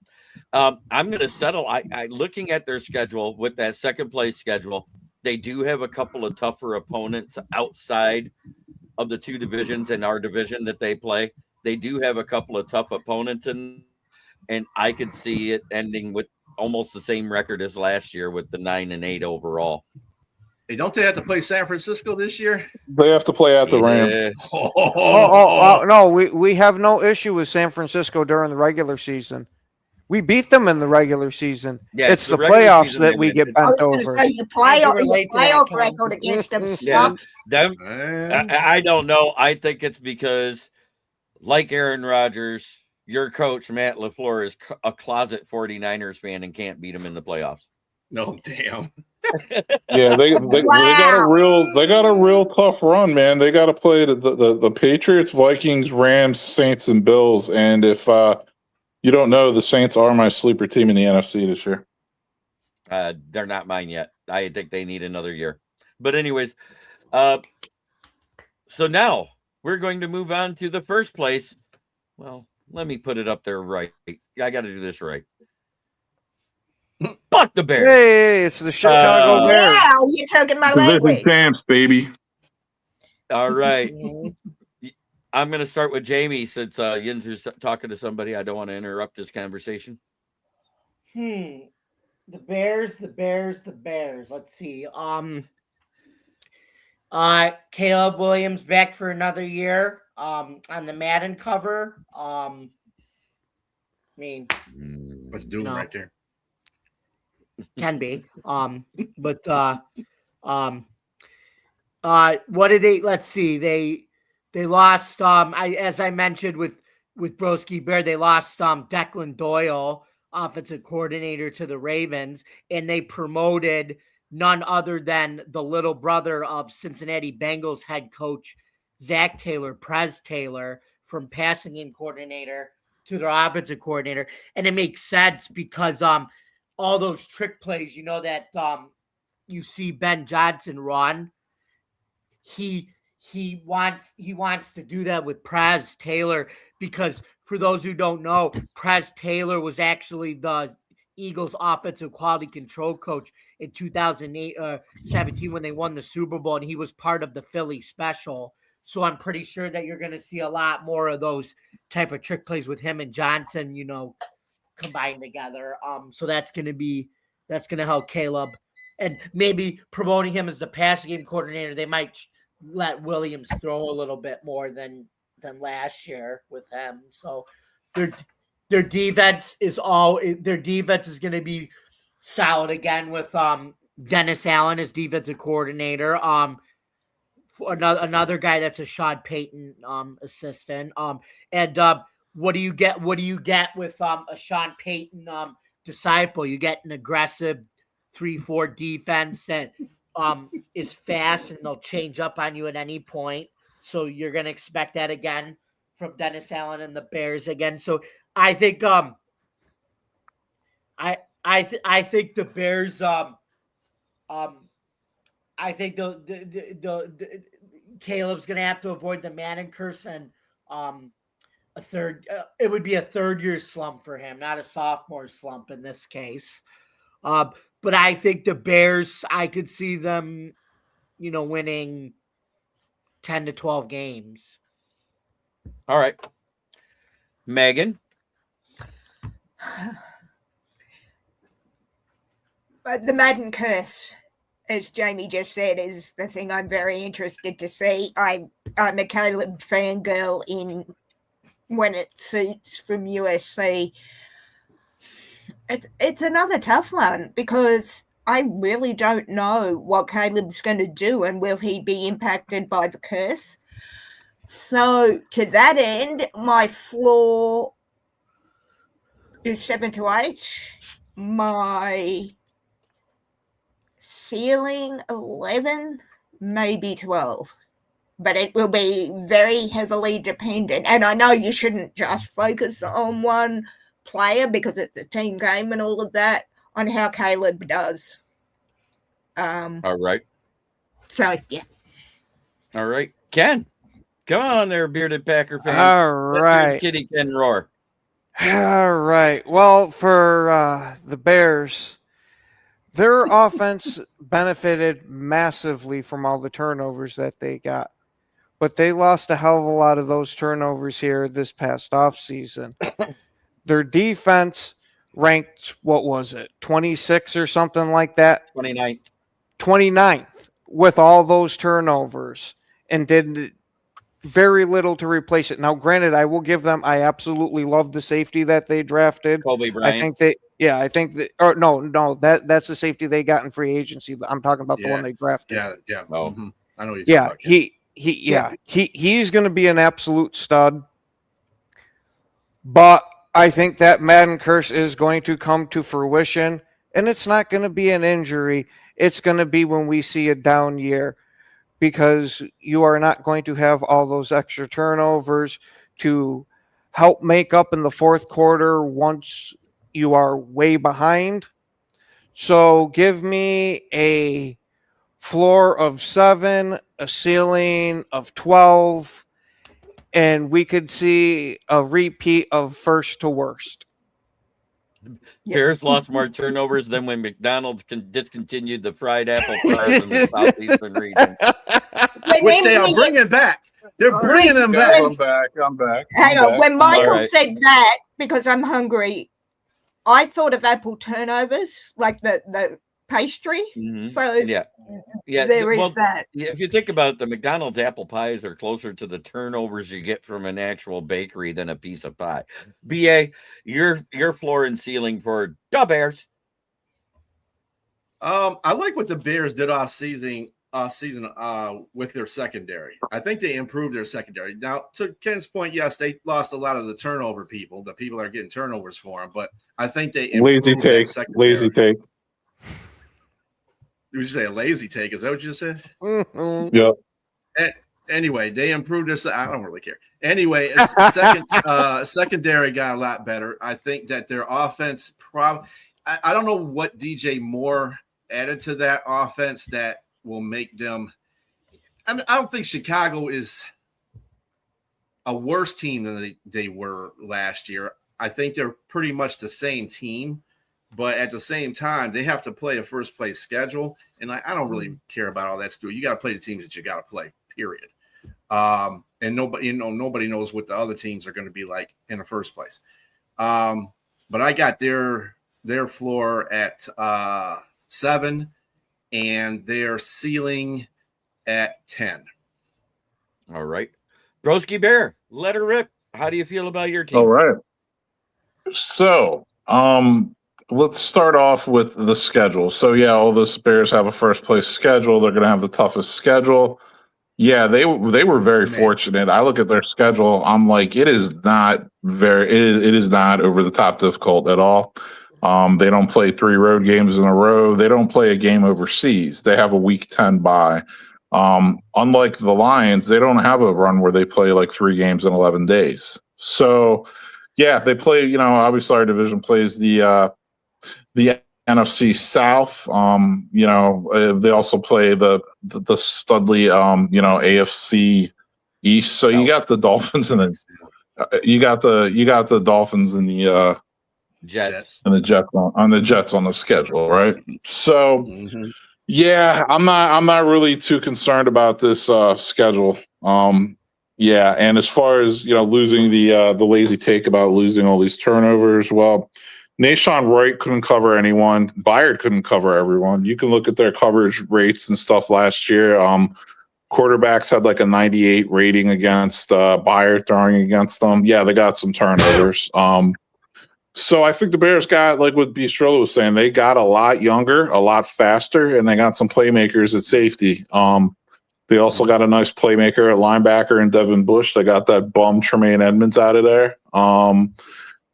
I'm going to settle. I looking at their schedule with that second place schedule, they do have a couple of tougher opponents outside of the two divisions in our division that they play. They do have a couple of tough opponents, and I could see it ending with almost the same record as last year with the 9-8 overall. Hey, don't they have to play San Francisco this year? They have to play at the Rams. No, we have no issue with San Francisco during the regular season. We beat them in the regular season. Yeah, it's the playoffs that we get bent over. The playoff record against them sucks. I don't know. I think it's because, like Aaron Rodgers, your coach, Matt LaFleur, is a closet 49ers fan and can't beat them in the playoffs. No, damn. Yeah, they got a real tough run, man. They got to play the Patriots, Vikings, Rams, Saints, and Bills. And if you don't know, the Saints are my sleeper team in the NFC this year. They're not mine yet. I think they need another year. But anyways, so now we're going to move on to the first place. Well, let me put it up there right. I got to do this right. Fuck the Bears. Hey, it's the Chicago Bears. Wow, you're talking my language. Champs, baby. All right. I'm going to start with Jamie since Yinzer's talking to somebody. I don't want to interrupt this conversation. The Bears. Let's see. Caleb Williams back for another year. On the Madden cover. I mean, That's doom right there. Can be. What did they? Let's see. They lost. As I mentioned with Broski Bear, they lost Declan Doyle, offensive coordinator, to the Ravens, and they promoted none other than the little brother of Cincinnati Bengals head coach Zach Taylor, Prez Taylor, from passing game coordinator to their offensive coordinator, and it makes sense because all those trick plays, that you see Ben Johnson run, he wants to do that with Prez Taylor, because for those who don't know, Prez Taylor was actually the Eagles offensive quality control coach in 2017 when they won the Super Bowl, and he was part of the Philly special. So I'm pretty sure that you're going to see a lot more of those type of trick plays with him and Johnson, combined together. So that's going to help Caleb, and maybe promoting him as the passing game coordinator. They might let Williams throw a little bit more than last year with him. So their defense is going to be solid again with Dennis Allen as defensive coordinator. Another guy that's a Sean Payton assistant. And what do you get? What do you get with a Sean Payton disciple? You get an aggressive 3-4 defense that is fast, and they'll change up on you at any point. So you're going to expect that again from Dennis Allen and the Bears again. So I think I think the Bears I think the Caleb's going to have to avoid the Madden curse, and it would be a third-year slump for him, not a sophomore slump in this case. But I think the Bears, I could see them, winning 10 to 12 games. All right. Megan? But the Madden curse, as Jamie just said, is the thing I'm very interested to see. I'm a Caleb fangirl in when it suits from USC. It's another tough one because I really don't know what Caleb's going to do, and will he be impacted by the curse? So to that end, my floor is 7 to 8. My ceiling 11, maybe 12. But it will be very heavily dependent. And I know you shouldn't just focus on one player because it's a team game and all of that, on how Caleb does. All right. So, yeah. All right. Ken, come on there, bearded Packer fan. All right. Kitty can roar. All right. Well, for the Bears, their offense benefited massively from all the turnovers that they got. But they lost a hell of a lot of those turnovers here this past offseason. Their defense ranked, what was it, 26 or something like that? 29th. 29th with all those turnovers, and did very little to replace it. Now, granted, I will give them, I absolutely love the safety that they drafted. Kobe Bryant. That's the safety they got in free agency. I'm talking about the one they drafted. Yeah. Oh. Mm-hmm. I know what you're talking about. He's going to be an absolute stud. But I think that Madden curse is going to come to fruition, and it's not going to be an injury. It's going to be when we see a down year, because you are not going to have all those extra turnovers to help make up in the fourth quarter once you are way behind. So give me a floor of 7, a ceiling of 12, and we could see a repeat of first to worst. Bears lost more turnovers than when McDonald's discontinued the fried apple fries in the southeastern region. Which they are bringing back. They're bringing them back. I'm back. Hang on. When Michael said that, because I'm hungry, I thought of apple turnovers, like the pastry. So Yeah. there is that. If you think about it, the McDonald's apple pies are closer to the turnovers you get from an actual bakery than a piece of pie. BA, your floor and ceiling for the Bears. I like what the Bears did off season with their secondary. I think they improved their secondary. Now, to Ken's point, yes, they lost a lot of the turnover people. The people are getting turnovers for them, but I think they improved that secondary. Lazy take. Did you say a lazy take? Is that what you said? Yeah. Anyway, they improved their. I don't really care. Anyway, secondary got a lot better. I think that their offense I don't know what DJ Moore added to that offense that will make them. I mean, I don't think Chicago is a worse team than they were last year. I think they're pretty much the same team, but at the same time, they have to play a first place schedule, and I don't really care about all that stuff. You got to play the teams that you got to play. Period. And nobody knows what the other teams are going to be like in the first place. But I got their floor at 7 and their ceiling at 10. All right. Broski Bear, let her rip. How do you feel about your team? All right. So, let's start off with the schedule. So, yeah, all the Bears have a first place schedule. They're going to have the toughest schedule. Yeah, they were very fortunate. I look at their schedule. I'm like, it is not over the top difficult at all. They don't play 3 road games in a row. They don't play a game overseas. They have a week 10 bye. Unlike the Lions, they don't have a run where they play like 3 games in 11 days. So, yeah, they play. Obviously our division plays the NFC South. They also play the Studley, AFC East. So you got the Dolphins and you got the Dolphins and the Jets and the Jets on the schedule, right? So, yeah, I'm not really too concerned about this schedule. Yeah, and as far as losing the lazy take about losing all these turnovers, well, Nashawn Wright couldn't cover anyone. Byard couldn't cover everyone. You can look at their coverage rates and stuff last year. Quarterbacks had like a 98 rating against Byard throwing against them. Yeah, they got some turnovers. So I think the Bears got, like what Bistrillo was saying, they got a lot younger, a lot faster, and they got some playmakers at safety. They also got a nice playmaker at linebacker in Devin Bush. They got that bum Tremaine Edmonds out of there.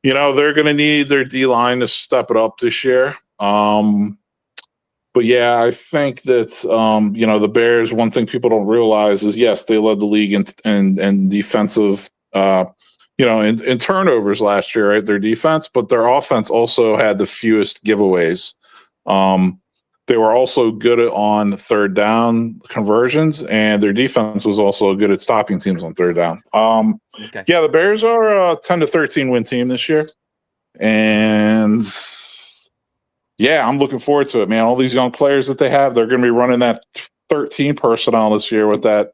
They're going to need their D-line to step it up this year. But yeah, I think that, the Bears, one thing people don't realize is, yes, they led the league in defensive, in turnovers last year, right? Their defense, but their offense also had the fewest giveaways. They were also good on third down conversions, and their defense was also good at stopping teams on third down. Okay. Yeah, the Bears are a 10-13 win team this year. And yeah, I'm looking forward to it, man. All these young players that they have, they're going to be running that 13 personnel this year with that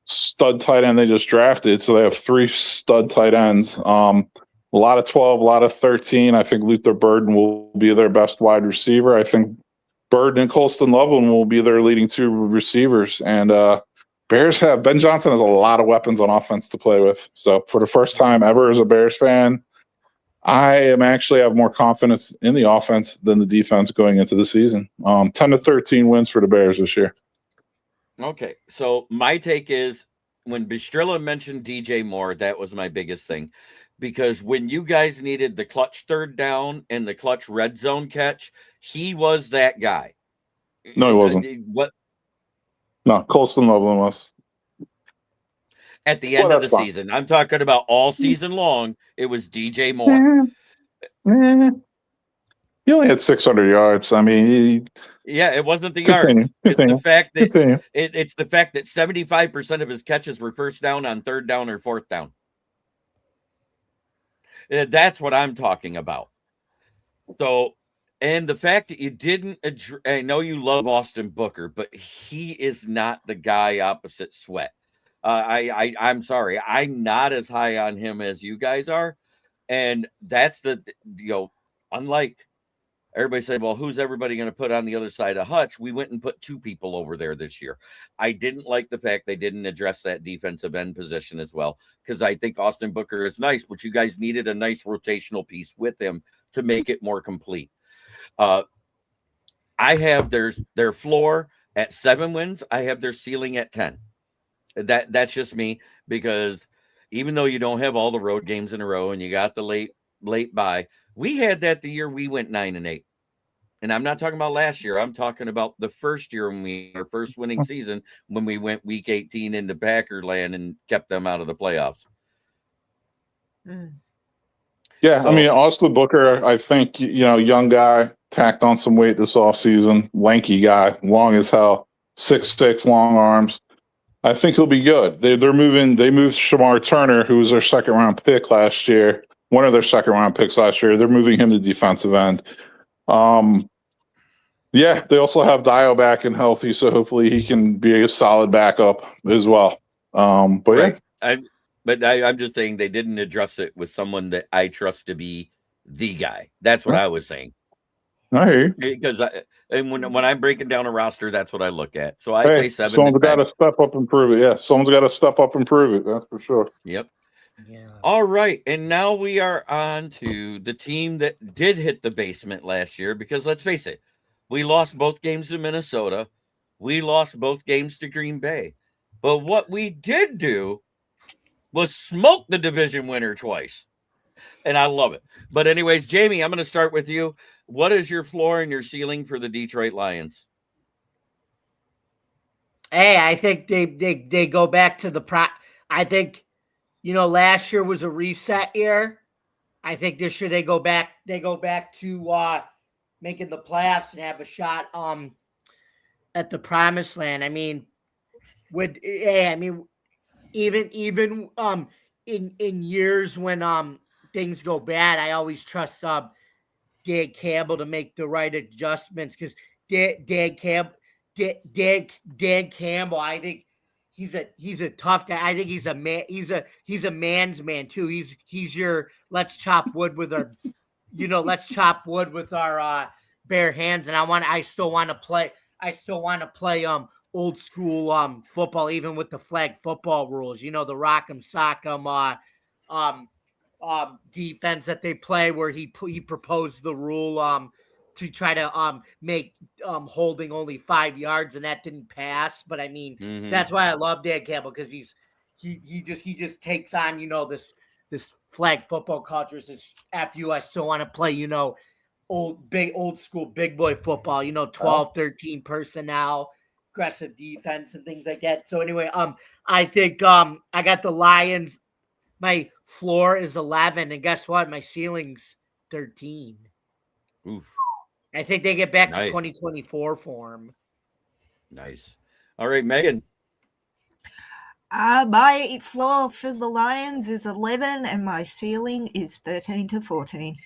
stud tight end they just drafted. So they have 3 stud tight ends. A lot of 12, a lot of 13. I think Luther Burden will be their best wide receiver. I think Burden and Colston Loveland will be their leading 2 receivers. And Bears have Ben Johnson has a lot of weapons on offense to play with. So for the first time ever as a Bears fan, I have more confidence in the offense than the defense going into the season. 10-13 wins for the Bears this year. Okay, so my take is when Bistrilla mentioned DJ Moore, that was my biggest thing. Because when you guys needed the clutch third down and the clutch red zone catch, he was that guy. No, he wasn't. What? No, Colston Loveland was. At the end of the season. I'm talking about all season long. It was DJ Moore. He only had 600 yards. I mean, yeah, it wasn't the yards. It's the fact that it's the fact that 75% of his catches were first down on third down or fourth down. That's what I'm talking about. So, and the fact that you didn't I know you love Austin Booker, but he is not the guy opposite Sweat. I'm sorry. I'm not as high on him as you guys are. And that's unlike everybody said, well, who's everybody going to put on the other side of Hutch? We went and put 2 people over there this year. I didn't like the fact they didn't address that defensive end position as well, because I think Austin Booker is nice, but you guys needed a nice rotational piece with him to make it more complete. I have their floor at 7 wins. I have their ceiling at 10. That's just me, because even though you don't have all the road games in a row and you got the late bye, we had that the year we went 9-8. And I'm not talking about last year. I'm talking about the first year when our first winning season, when we went week 18 into Packerland and kept them out of the playoffs. Yeah, I mean, Austin Booker, I think, young guy, tacked on some weight this offseason, lanky guy, long as hell, 6'6", long arms. I think he'll be good. They moved Shamar Turner, who was their second-round pick last year, one of their second-round picks last year. They're moving him to defensive end. Yeah, they also have Dio back and healthy, so hopefully he can be a solid backup as well. But right. Yeah. I'm just saying they didn't address it with someone that I trust to be the guy. That's what I was saying. I hear you. Because when I'm breaking down a roster, that's what I look at. So I say 7. Someone's got to step up and prove it. Yeah, someone's got to step up and prove it. That's for sure. Yep. Yeah. All right. And now we are on to the team that did hit the basement last year, because let's face it, we lost both games to Minnesota. We lost both games to Green Bay. But what we did do was smoke the division winner twice. And I love it. But anyways, Jamie, I'm going to start with you. What is your floor and your ceiling for the Detroit Lions? Hey, I think they go back to I think, last year was a reset year. I think this year they go back to making the playoffs and have a shot at the promised land. I mean, even in years when things go bad, I always trust Dan Campbell to make the right adjustments, because Dan Campbell, I think he's a tough guy. I think he's a man. He's a man's man too. He's your let's chop wood with our bare hands. And I still want to play old school football, even with the flag football rules. The rock'em sock'em defense that they play, where he proposed the rule to try to make holding only 5 yards, and that didn't pass. But I mean, that's why I love Dan Campbell, because he just takes on this flag football culture. Says, F you, I still want to play old school big boy football, 12, 13 personnel, aggressive defense and things like that. So anyway, I think I got the Lions. My floor is 11, and guess what? My ceiling's 13. Oof. I think they get back to 2024 form. Nice. All right, Megan. My floor for the Lions is 11, and my ceiling is 13 to 14.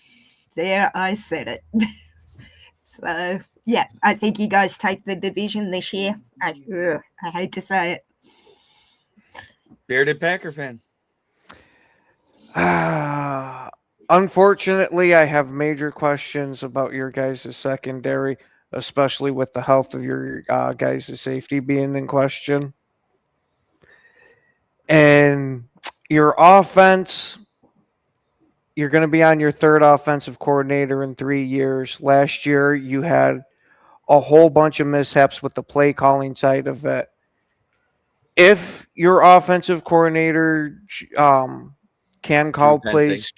There, I said it. So, yeah, I think you guys take the division this year. I hate to say it. Bearded Packer fan. Unfortunately, I have major questions about your guys' secondary, especially with the health of your guys' safety being in question. And your offense, you're going to be on your third offensive coordinator in 3 years. Last year, you had a whole bunch of mishaps with the play calling side of it. If your offensive coordinator can call plays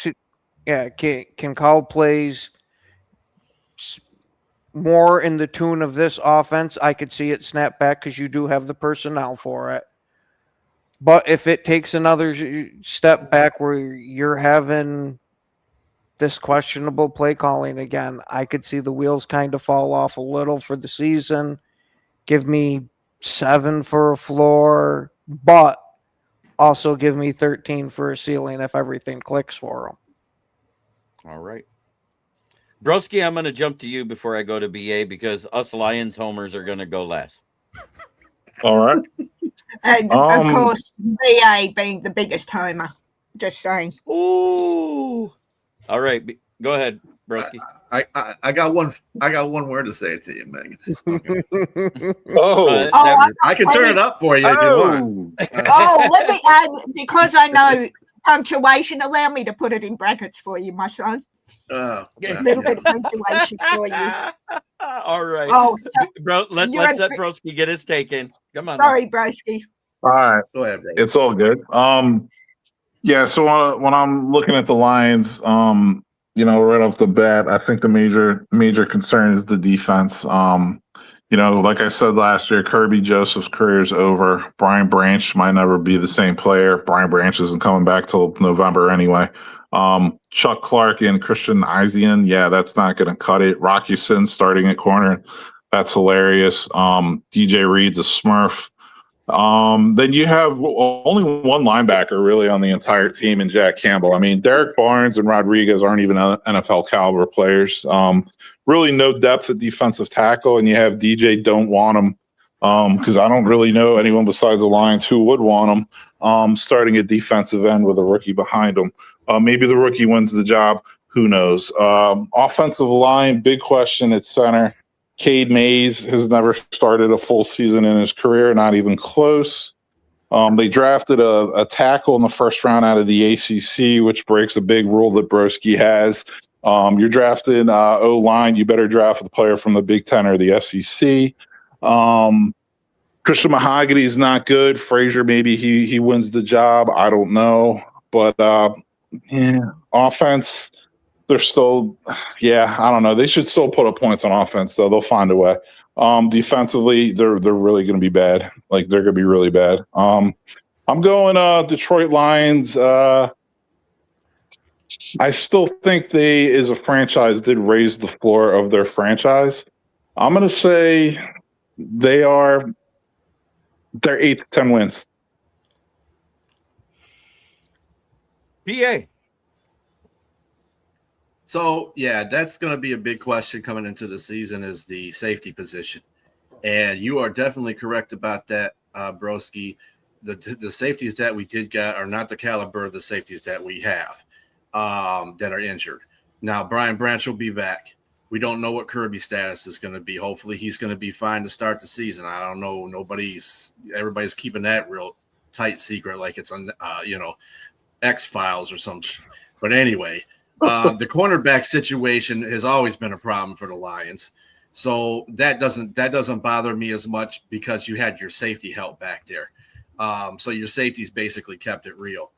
can call plays more in the tune of this offense, I could see it snap back, because you do have the personnel for it. But if it takes another step back where you're having this questionable play calling again, I could see the wheels kind of fall off a little for the season. Give me 7 for a floor, but also give me 13 for a ceiling if everything clicks for them. All right. Broski, I'm going to jump to you before I go to BA, because us Lions homers are going to go last. All right. And of course, BA being the biggest homer. Just saying. Ooh. All right. Go ahead. Broski? I got one word to say to you, Megan. Okay. I can turn it up for you if you want. Let me add, because I know punctuation, allow me to put it in brackets for you, my son. A little bit of punctuation for you. All right. Oh, so bro, let's let Broski get his take in. Come on. Sorry, Broski. All right. Go ahead, bro. It's all good. Yeah, so when I'm looking at the Lions, right off the bat, I think the major concern is the defense. Like I said last year, Kirby Joseph's career is over. Brian Branch might never be the same player. Brian Branch isn't coming back till November anyway. Chuck Clark and Christian Isian, yeah, that's not going to cut it. Rocky Sin starting at corner, that's hilarious. DJ Reed's a Smurf. Then you have only one linebacker really on the entire team in Jack Campbell. I mean, Derek Barnes and Rodriguez aren't even NFL caliber players. Really no depth at defensive tackle, and you have DJ don't want him because I don't really know anyone besides the Lions who would want him starting at defensive end with a rookie behind him. Maybe the rookie wins the job. Who knows? Offensive line, big question at center. Cade Mays has never started a full season in his career, not even close. They drafted a tackle in the first round out of the ACC, which breaks a big rule that Broski has. You're drafting O-line, you better draft the player from the Big Ten or the SEC. Christian Mahogany is not good. Frazier, maybe he wins the job. I don't know. But, offense – they're still, I don't know. They should still put up points on offense, though. They'll find a way. Defensively, they're really going to be bad. Like, they're going to be really bad. I'm going Detroit Lions. I still think they, as a franchise, did raise the floor of their franchise. I'm going to say they're 8 to 10 wins. PA. So, that's going to be a big question coming into the season is the safety position. And you are definitely correct about that, Broski. The safeties that we did get are not the caliber of the safeties that we have that are injured. Now, Brian Branch will be back. We don't know what Kirby's status is going to be. Hopefully, he's going to be fine to start the season. I don't know. Everybody's keeping that real tight secret like it's on, X-Files or something. But anyway – the cornerback situation has always been a problem for the Lions. So that doesn't bother me as much because you had your safety help back there. So your safeties basically kept it real.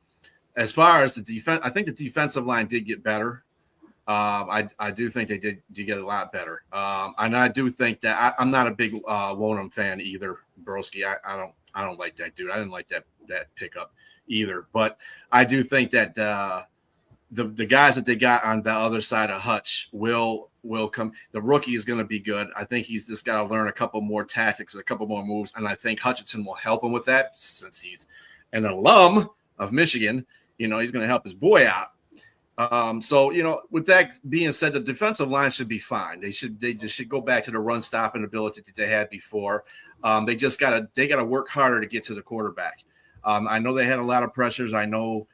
As far as the defense, I think the defensive line did get better. I do think they did get a lot better. And I do think that I'm not a big Wonham fan either, Broski. I don't like that dude. I didn't like that pickup either. But I do think that the guys that they got on the other side of Hutch will come. The rookie is going to be good. I think he's just got to learn a couple more tactics, a couple more moves, and I think Hutchinson will help him with that since he's an alum of Michigan. He's going to help his boy out. So, with that being said, the defensive line should be fine. They just should go back to the run stopping ability that they had before. They got to work harder to get to the quarterback. I know they had a lot of pressures. I know.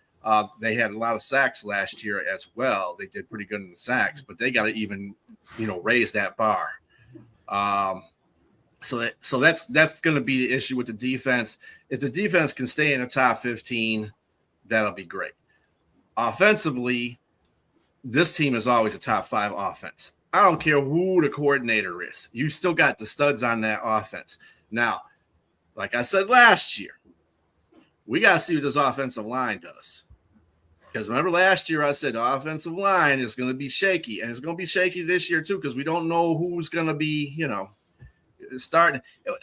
They had a lot of sacks last year as well. They did pretty good in the sacks, but they got to even, raise that bar. So that's going to be the issue with the defense. If the defense can stay in the top 15, that'll be great. Offensively, this team is always a top 5 offense. I don't care who the coordinator is. You still got the studs on that offense. Now, like I said last year, we got to see what this offensive line does. Because remember last year I said the offensive line is going to be shaky, and it's going to be shaky this year too because we don't know who's going to be, starting.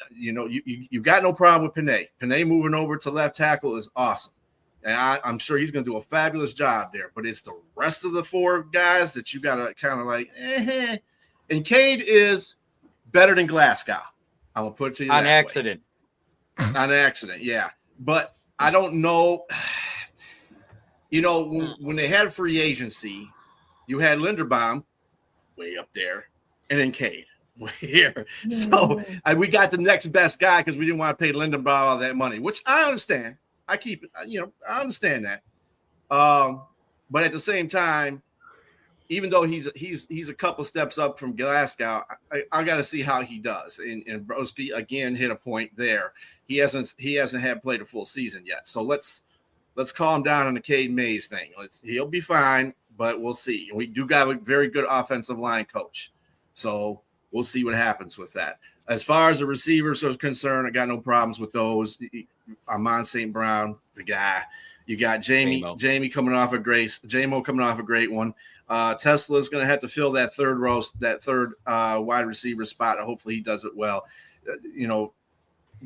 You got no problem with Panay. Panay moving over to left tackle is awesome, and I'm sure he's going to do a fabulous job there. But it's the rest of the 4 guys that you got to kind of like, And Cade is better than Glasgow. I'm going to put it to you on accident. On accident, yeah. But I don't know. When they had free agency, you had Linderbaum way up there, and then Cade way here. So we got the next best guy because we didn't want to pay Linderbaum all that money, which I understand. I keep it, I understand that. But at the same time, even though he's a couple steps up from Glasgow, I got to see how he does. And Broski again hit a point there. He hasn't played a full season yet. So let's calm down on the Cade Mays thing. He'll be fine, but we'll see. We do got a very good offensive line coach, so we'll see what happens with that. As far as the receivers are concerned, I got no problems with those. Amon St. Brown, the guy. You got Jamie coming off a great one. Tesla's going to have to fill that third wide receiver spot. Hopefully he does it well.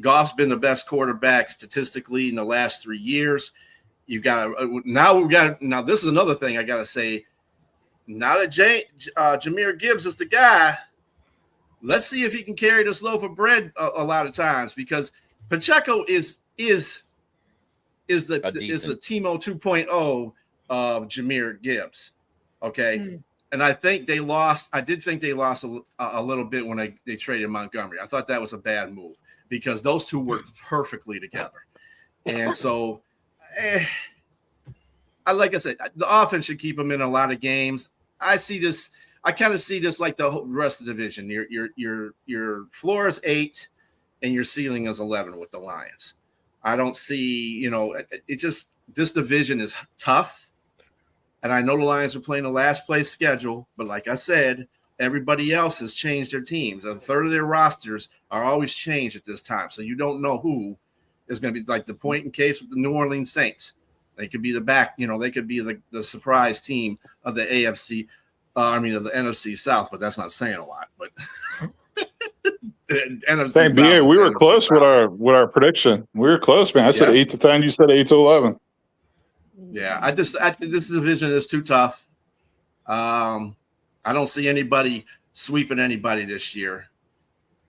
Goff's been the best quarterback statistically in the last 3 years. Now this is another thing I got to say. Now that Jahmyr Gibbs is the guy, let's see if he can carry this loaf of bread a lot of times, because Pacheco is the Timo 2.0 of Jahmyr Gibbs. Okay. And I think they lost. I did think they lost a little bit when they traded Montgomery. I thought that was a bad move because those two worked perfectly together. And so, like I said, the offense should keep them in a lot of games. I kind of see this like the rest of the division. Your floor is 8 and your ceiling is 11 with the Lions. I don't see, this division is tough. And I know the Lions are playing the last place schedule, but like I said, everybody else has changed their teams. A third of their rosters are always changed at this time. So you don't know who is going to be, like the point in case with the New Orleans Saints. They could be they could be the surprise team of the NFC, of the NFC South, but that's not saying a lot. But NFC South, we were close with our prediction. We were close, man. I said 8 to 10. You said 8 to 11. Yeah, I think this division is too tough. I don't see anybody sweeping anybody this year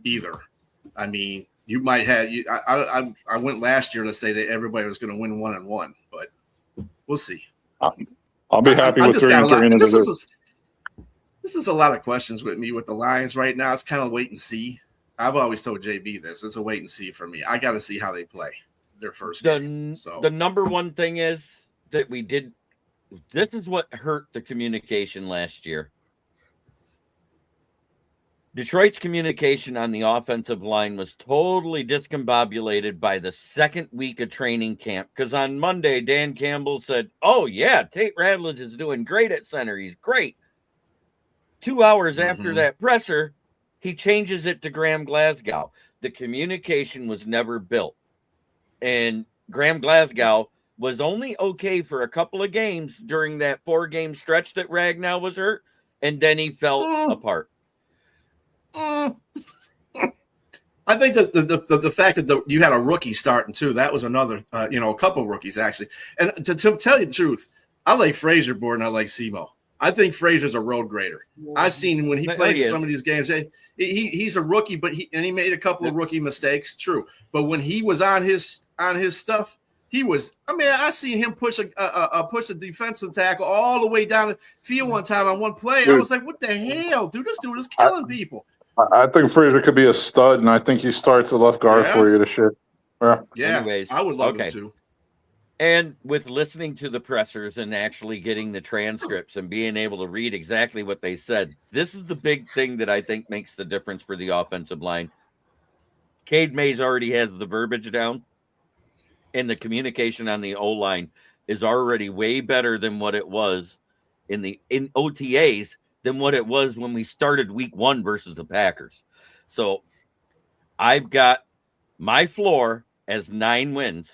either. I mean, you might have I went last year to say that everybody was going to win 1-1, but we'll see. I'll be happy with 3-3. This is a lot of questions with me with the Lions right now. It's kind of wait and see. I've always told JB this. It's a wait and see for me. I got to see how they play their first game. So the number one thing is that we did. This is what hurt the communication last year. Detroit's communication on the offensive line was totally discombobulated by the second week of training camp. Because on Monday, Dan Campbell said, "Oh yeah, Tate Ratledge is doing great at center. He's great." 2 hours after that presser, he changes it to Graham Glasgow. The communication was never built. And Graham Glasgow was only okay for a couple of games during that 4-game stretch that Ragnow was hurt, and then he fell apart. I think that the fact that you had a rookie starting too, that was another, a couple of rookies actually. And to tell you the truth, I like Frazier more than I like Semo. I think Frazier's a road grader. I've seen when he played in some of these games, he's a rookie, but he made a couple of rookie mistakes, true. But when he was on his stuff, he was. I seen him push a defensive tackle all the way down the field one time on one play. I was like, "What the hell, dude? This dude is killing people." I think Frazier could be a stud, and I think he starts at left guard for you this year. Yeah. Anyways, I would love him to. And with listening to the pressers and actually getting the transcripts and being able to read exactly what they said, this is the big thing that I think makes the difference for the offensive line. Cade Mays already has the verbiage down, and the communication on the O-line is already way better than what it was in OTAs than what it was when we started week 1 versus the Packers. So I've got my floor as 9 wins,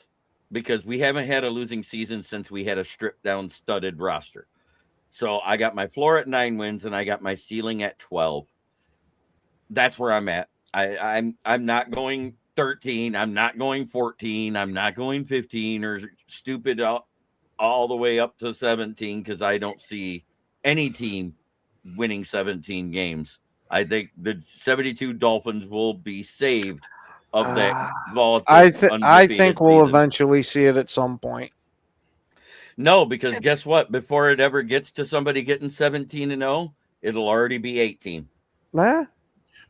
because we haven't had a losing season since we had a stripped down studded roster. So I got my floor at 9 wins and I got my ceiling at 12. That's where I'm at. I'm not going 13. I'm not going 14. I'm not going 15 or stupid all the way up to 17, because I don't see any team winning 17 games. I think the 72 Dolphins will be saved of that volatile. I think we'll eventually see it at some point. No, because guess what? Before it ever gets to somebody getting 17-0, it'll already be 18. Nah.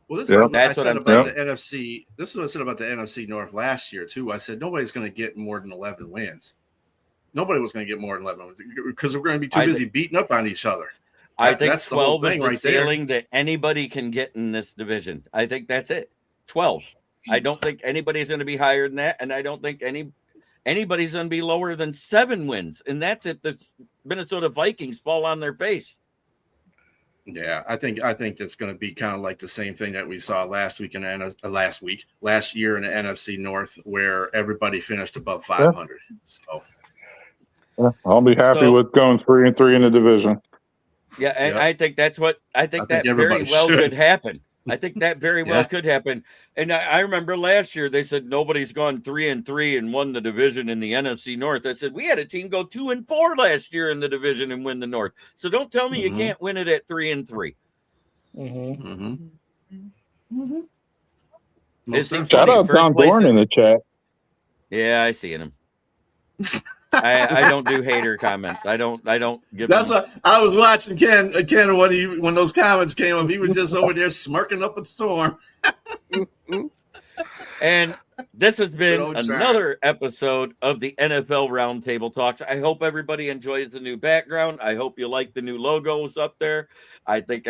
Well, this is what I said about the NFC. This is what I said about the NFC North last year too. I said nobody's going to get more than 11 wins. Nobody was going to get more than 11 wins because we're going to be too busy beating up on each other. I think that's the whole 12 is thing the right there. ceiling that anybody can get in this division. I think that's it. 12. I don't think anybody's going to be higher than that, and I don't think anybody's going to be lower than 7 wins, and that's if the Minnesota Vikings fall on their face. Yeah, I think that's going to be kind of like the same thing that we saw last year in the NFC North, where everybody finished above 500. So I'll be happy with going 3-3 in the division. Yeah, and I think that's what I think that very well could happen. I think that very well could happen. And I remember last year they said nobody's gone 3-3 and won the division in the NFC North. I said we had a team go 2-4 last year in the division and win the North. So don't tell me you can't win it at 3-3. Shout out Don Dorn in the chat. Yeah, I see him. I don't do hater comments. I don't give. That's what I was watching. Ken when those comments came up, he was just over there smirking up a storm. And this has been another episode of the NFL Roundtable Talks. I hope everybody enjoys the new background. I hope you like the new logos up there. I think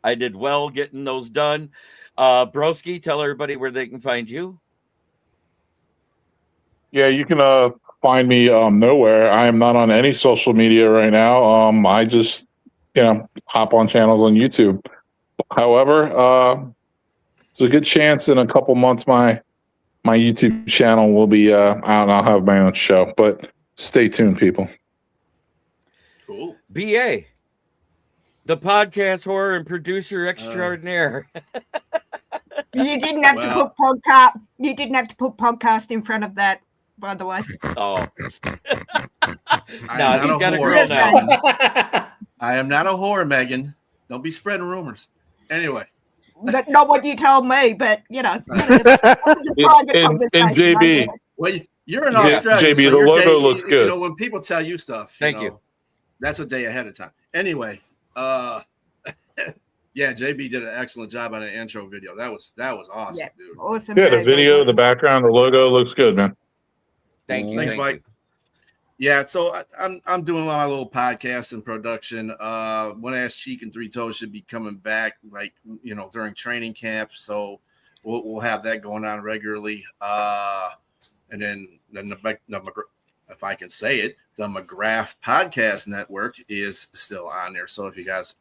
I did well getting those done. Broski, tell everybody where they can find you. Yeah, you can find me nowhere. I am not on any social media right now. I just, hop on channels on YouTube. However, it's a good chance in a couple months my YouTube channel will be out and I'll have my own show. But stay tuned, people. Cool. BA, the podcast horror and producer extraordinaire. You didn't have to put podcast. You didn't have to put podcast in front of that, by the way. Oh, no, he's got a girl now. I am not a whore, Megan. Don't be spreading rumors. Anyway, that's not what you told me, but and JB, well, you're in Australia. JB, so the logo day, looks good. When people tell you stuff, thank you. That's a day ahead of time. Anyway, yeah, JB did an excellent job on the intro video. That was awesome, dude. Awesome. Yeah, the video, the background, the logo looks good, man. Thank you. Thanks, Mike. Yeah, so I'm doing my little podcast and production. One Ass Cheek and Three Toes should be coming back, during training camp. So we'll have that going on regularly. And then if I can say it, the McGrath Podcast Network is still on there. So if you guys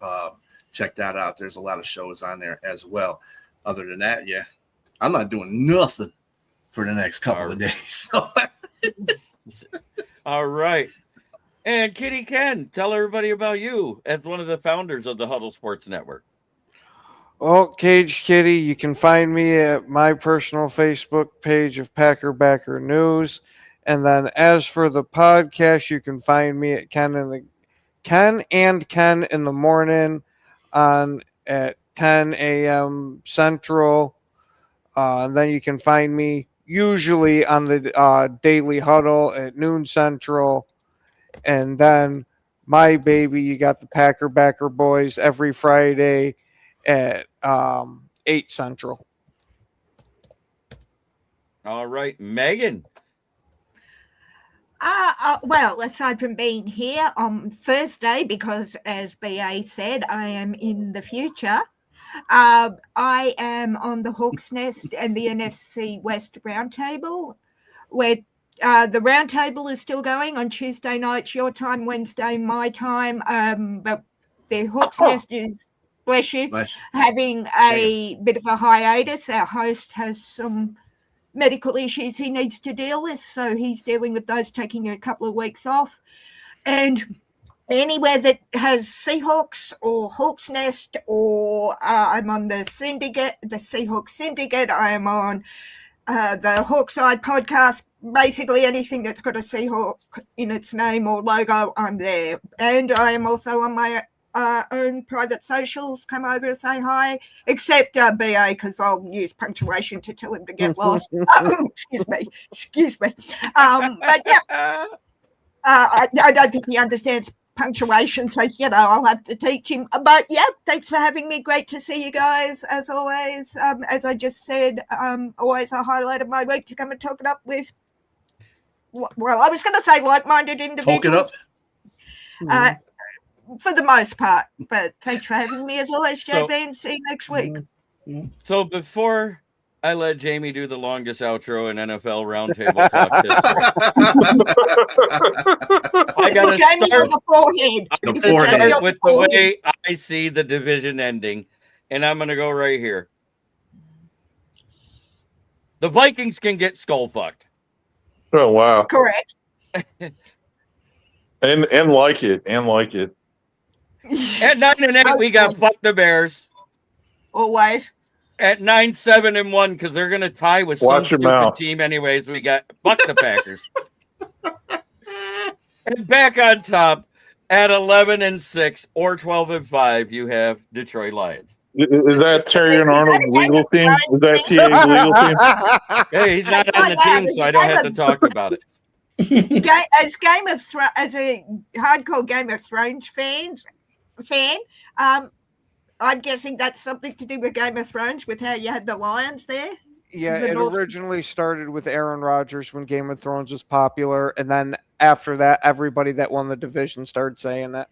check that out, there's a lot of shows on there as well. Other than that, yeah, I'm not doing nothing for the next couple of days. So. All right. And Kitty Ken, tell everybody about you as one of the founders of the Huddle Sports Network. Well, Cage Kitty, you can find me at my personal Facebook page of Packer Backer News. And then as for the podcast, you can find me at Ken in the morning at 10 a.m. Central. And then you can find me usually on the Daily Huddle at noon Central. And then my baby, you got the Packer Backer Boys every Friday at 8 Central. All right, Megan. Well, aside from being here on Thursday, because as BA said, I am in the future. I am on the Hawk's Nest and the NFC West Roundtable, where the roundtable is still going on Tuesday nights, your time, Wednesday, my time. But the Hawk's Nest is, bless you, having a bit of a hiatus. Our host has some medical issues he needs to deal with, so he's dealing with those, taking a couple of weeks off. And anywhere that has Seahawks or Hawk's Nest, or I'm on the Syndicate, the Seahawks Syndicate. I am on the Hawkside podcast. Basically anything that's got a Seahawk in its name or logo, I'm there. And I am also on my own private socials. Come over and say hi, except BA, because I'll use punctuation to tell him to get lost. Excuse me. But yeah, I don't think he understands punctuation, so I'll have to teach him. But yeah, thanks for having me. Great to see you guys as always. As I just said, always a highlight of my week to come and talk it up with, well, I was going to say like-minded individuals. Talk it up. for the most part. But thanks for having me as always, So- JB, and see you next week. So before I let Jamie do the longest outro in NFL Roundtable Talks history, I gotta Jamie start. on the forehead. The I'm forehead. gonna start with the way I see the division ending, and I'm gonna go right here. The Vikings can get skull fucked. Oh wow. Correct. And like it. At 9-8, we got fuck the Bears. Always. At 9-7-1, because they're gonna tie with Watch some your stupid mouth. team anyways. We got fuck the Packers. And back on top at 11-6 or 12-5, you have Detroit Lions. Is that Terry and Arnold's legal team? Is that TA's legal team? Hey, he's not on the team, so I don't have to talk about it. As a hardcore Game of Thrones fan, I'm guessing that's something to do with Game of Thrones, with how you had the Lions there. Yeah, The it North- originally started with Aaron Rodgers when Game of Thrones was popular, and then after that, everybody that won the division started saying that.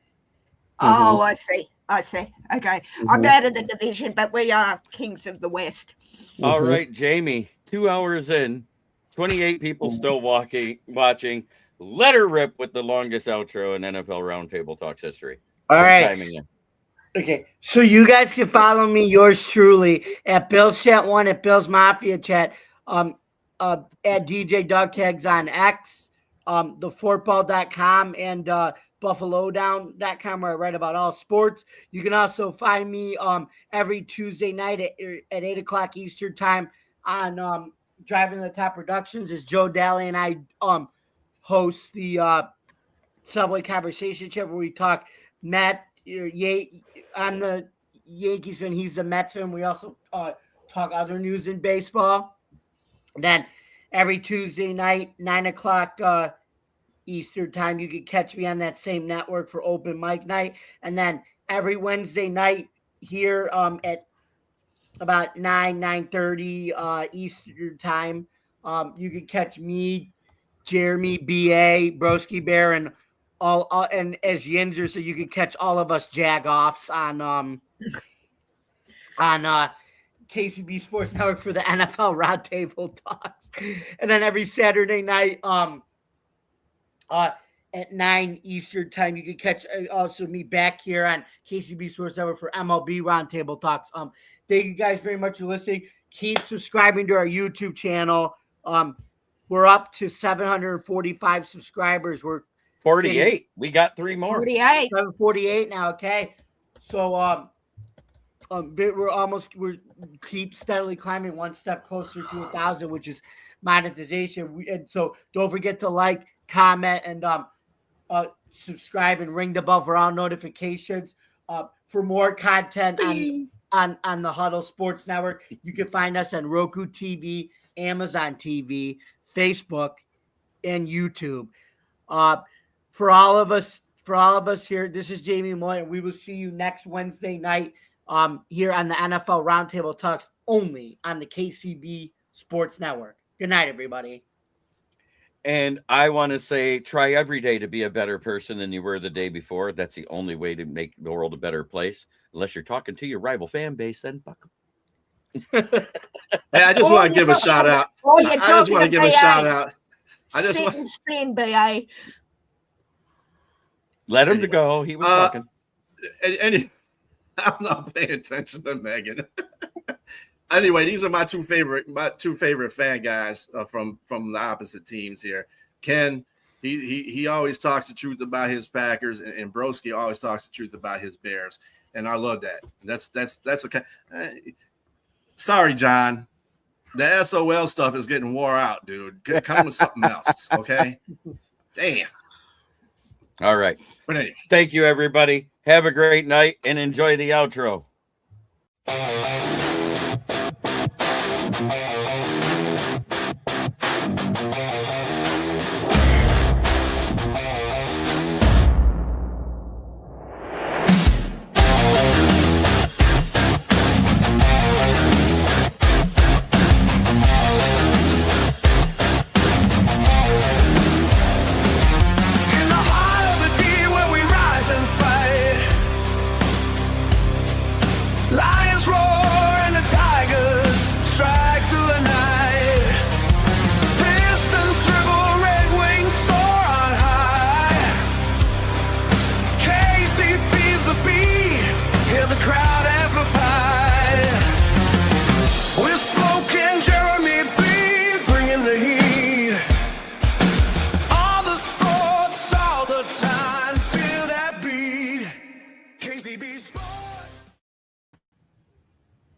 Oh, I see. Okay, I'm out of the division, but we are kings of the West. All right, Jamie, 2 hours in, 28 people still watching. Let her rip with the longest outro in NFL Roundtable Talks history. All right. Timing you. Okay, so you guys can follow me, yours truly, at Bill's Chat 1, at Bill's Mafia Chat, at DJ Dog Tags on X, thefortball.com, and buffalodown.com, where I write about all sports. You can also find me every Tuesday night at 8 o'clock Eastern time on Driving to the Top Productions. As Joe Daly and I host the Subway Conversation Chat, where we talk I'm the Yankees fan. He's the Mets fan. We also talk other news in baseball. And then every Tuesday night, 9 o'clock Eastern time, you can catch me on that same network for open mic night. And then every Wednesday night here at about 9:30 Eastern time, you can catch me, Jeremy, BA, Broski Bear, and all and as Yinzer, so you can catch all of us jagoffs on KCB Sports Network for the NFL Roundtable Talks. And then every Saturday night at 9 Eastern time, you can catch also me back here on KCB Sports Network for MLB Roundtable Talks. Thank you guys very much for listening. Keep subscribing to our YouTube channel. We're up to 745 subscribers. We're 48. We got 3 more. 48. 748 now. Okay, so we keep steadily climbing one step closer to 1,000, which is monetization. And so don't forget to like, comment, and subscribe and ring the bell for all notifications. For more content on the Huddle Sports Network, you can find us on Roku TV, Amazon TV, Facebook, and YouTube. For all of us here, this is Jamie Moy, and we will see you next Wednesday night here on the NFL Roundtable Talks, only on the KCB Sports Network. Good night, everybody. And I want to say, try every day to be a better person than you were the day before. That's the only way to make the world a better place. Unless you're talking to your rival fan base, then fuck 'em. Hey, I just want to give a shout out. I just want to give a shout out. Sit and spin, BA. Let him go. He was talking. And I'm not paying attention to Megan. Anyway, these are my two favorite fan guys from the opposite teams here. Ken, he always talks the truth about his Packers, and Broski always talks the truth about his Bears, and I love that. That's okay. Sorry, John. The SOL stuff is getting wore out, dude. Come with something else, okay? Damn. All right. But anyway. Thank you, everybody. Have a great night and enjoy the outro.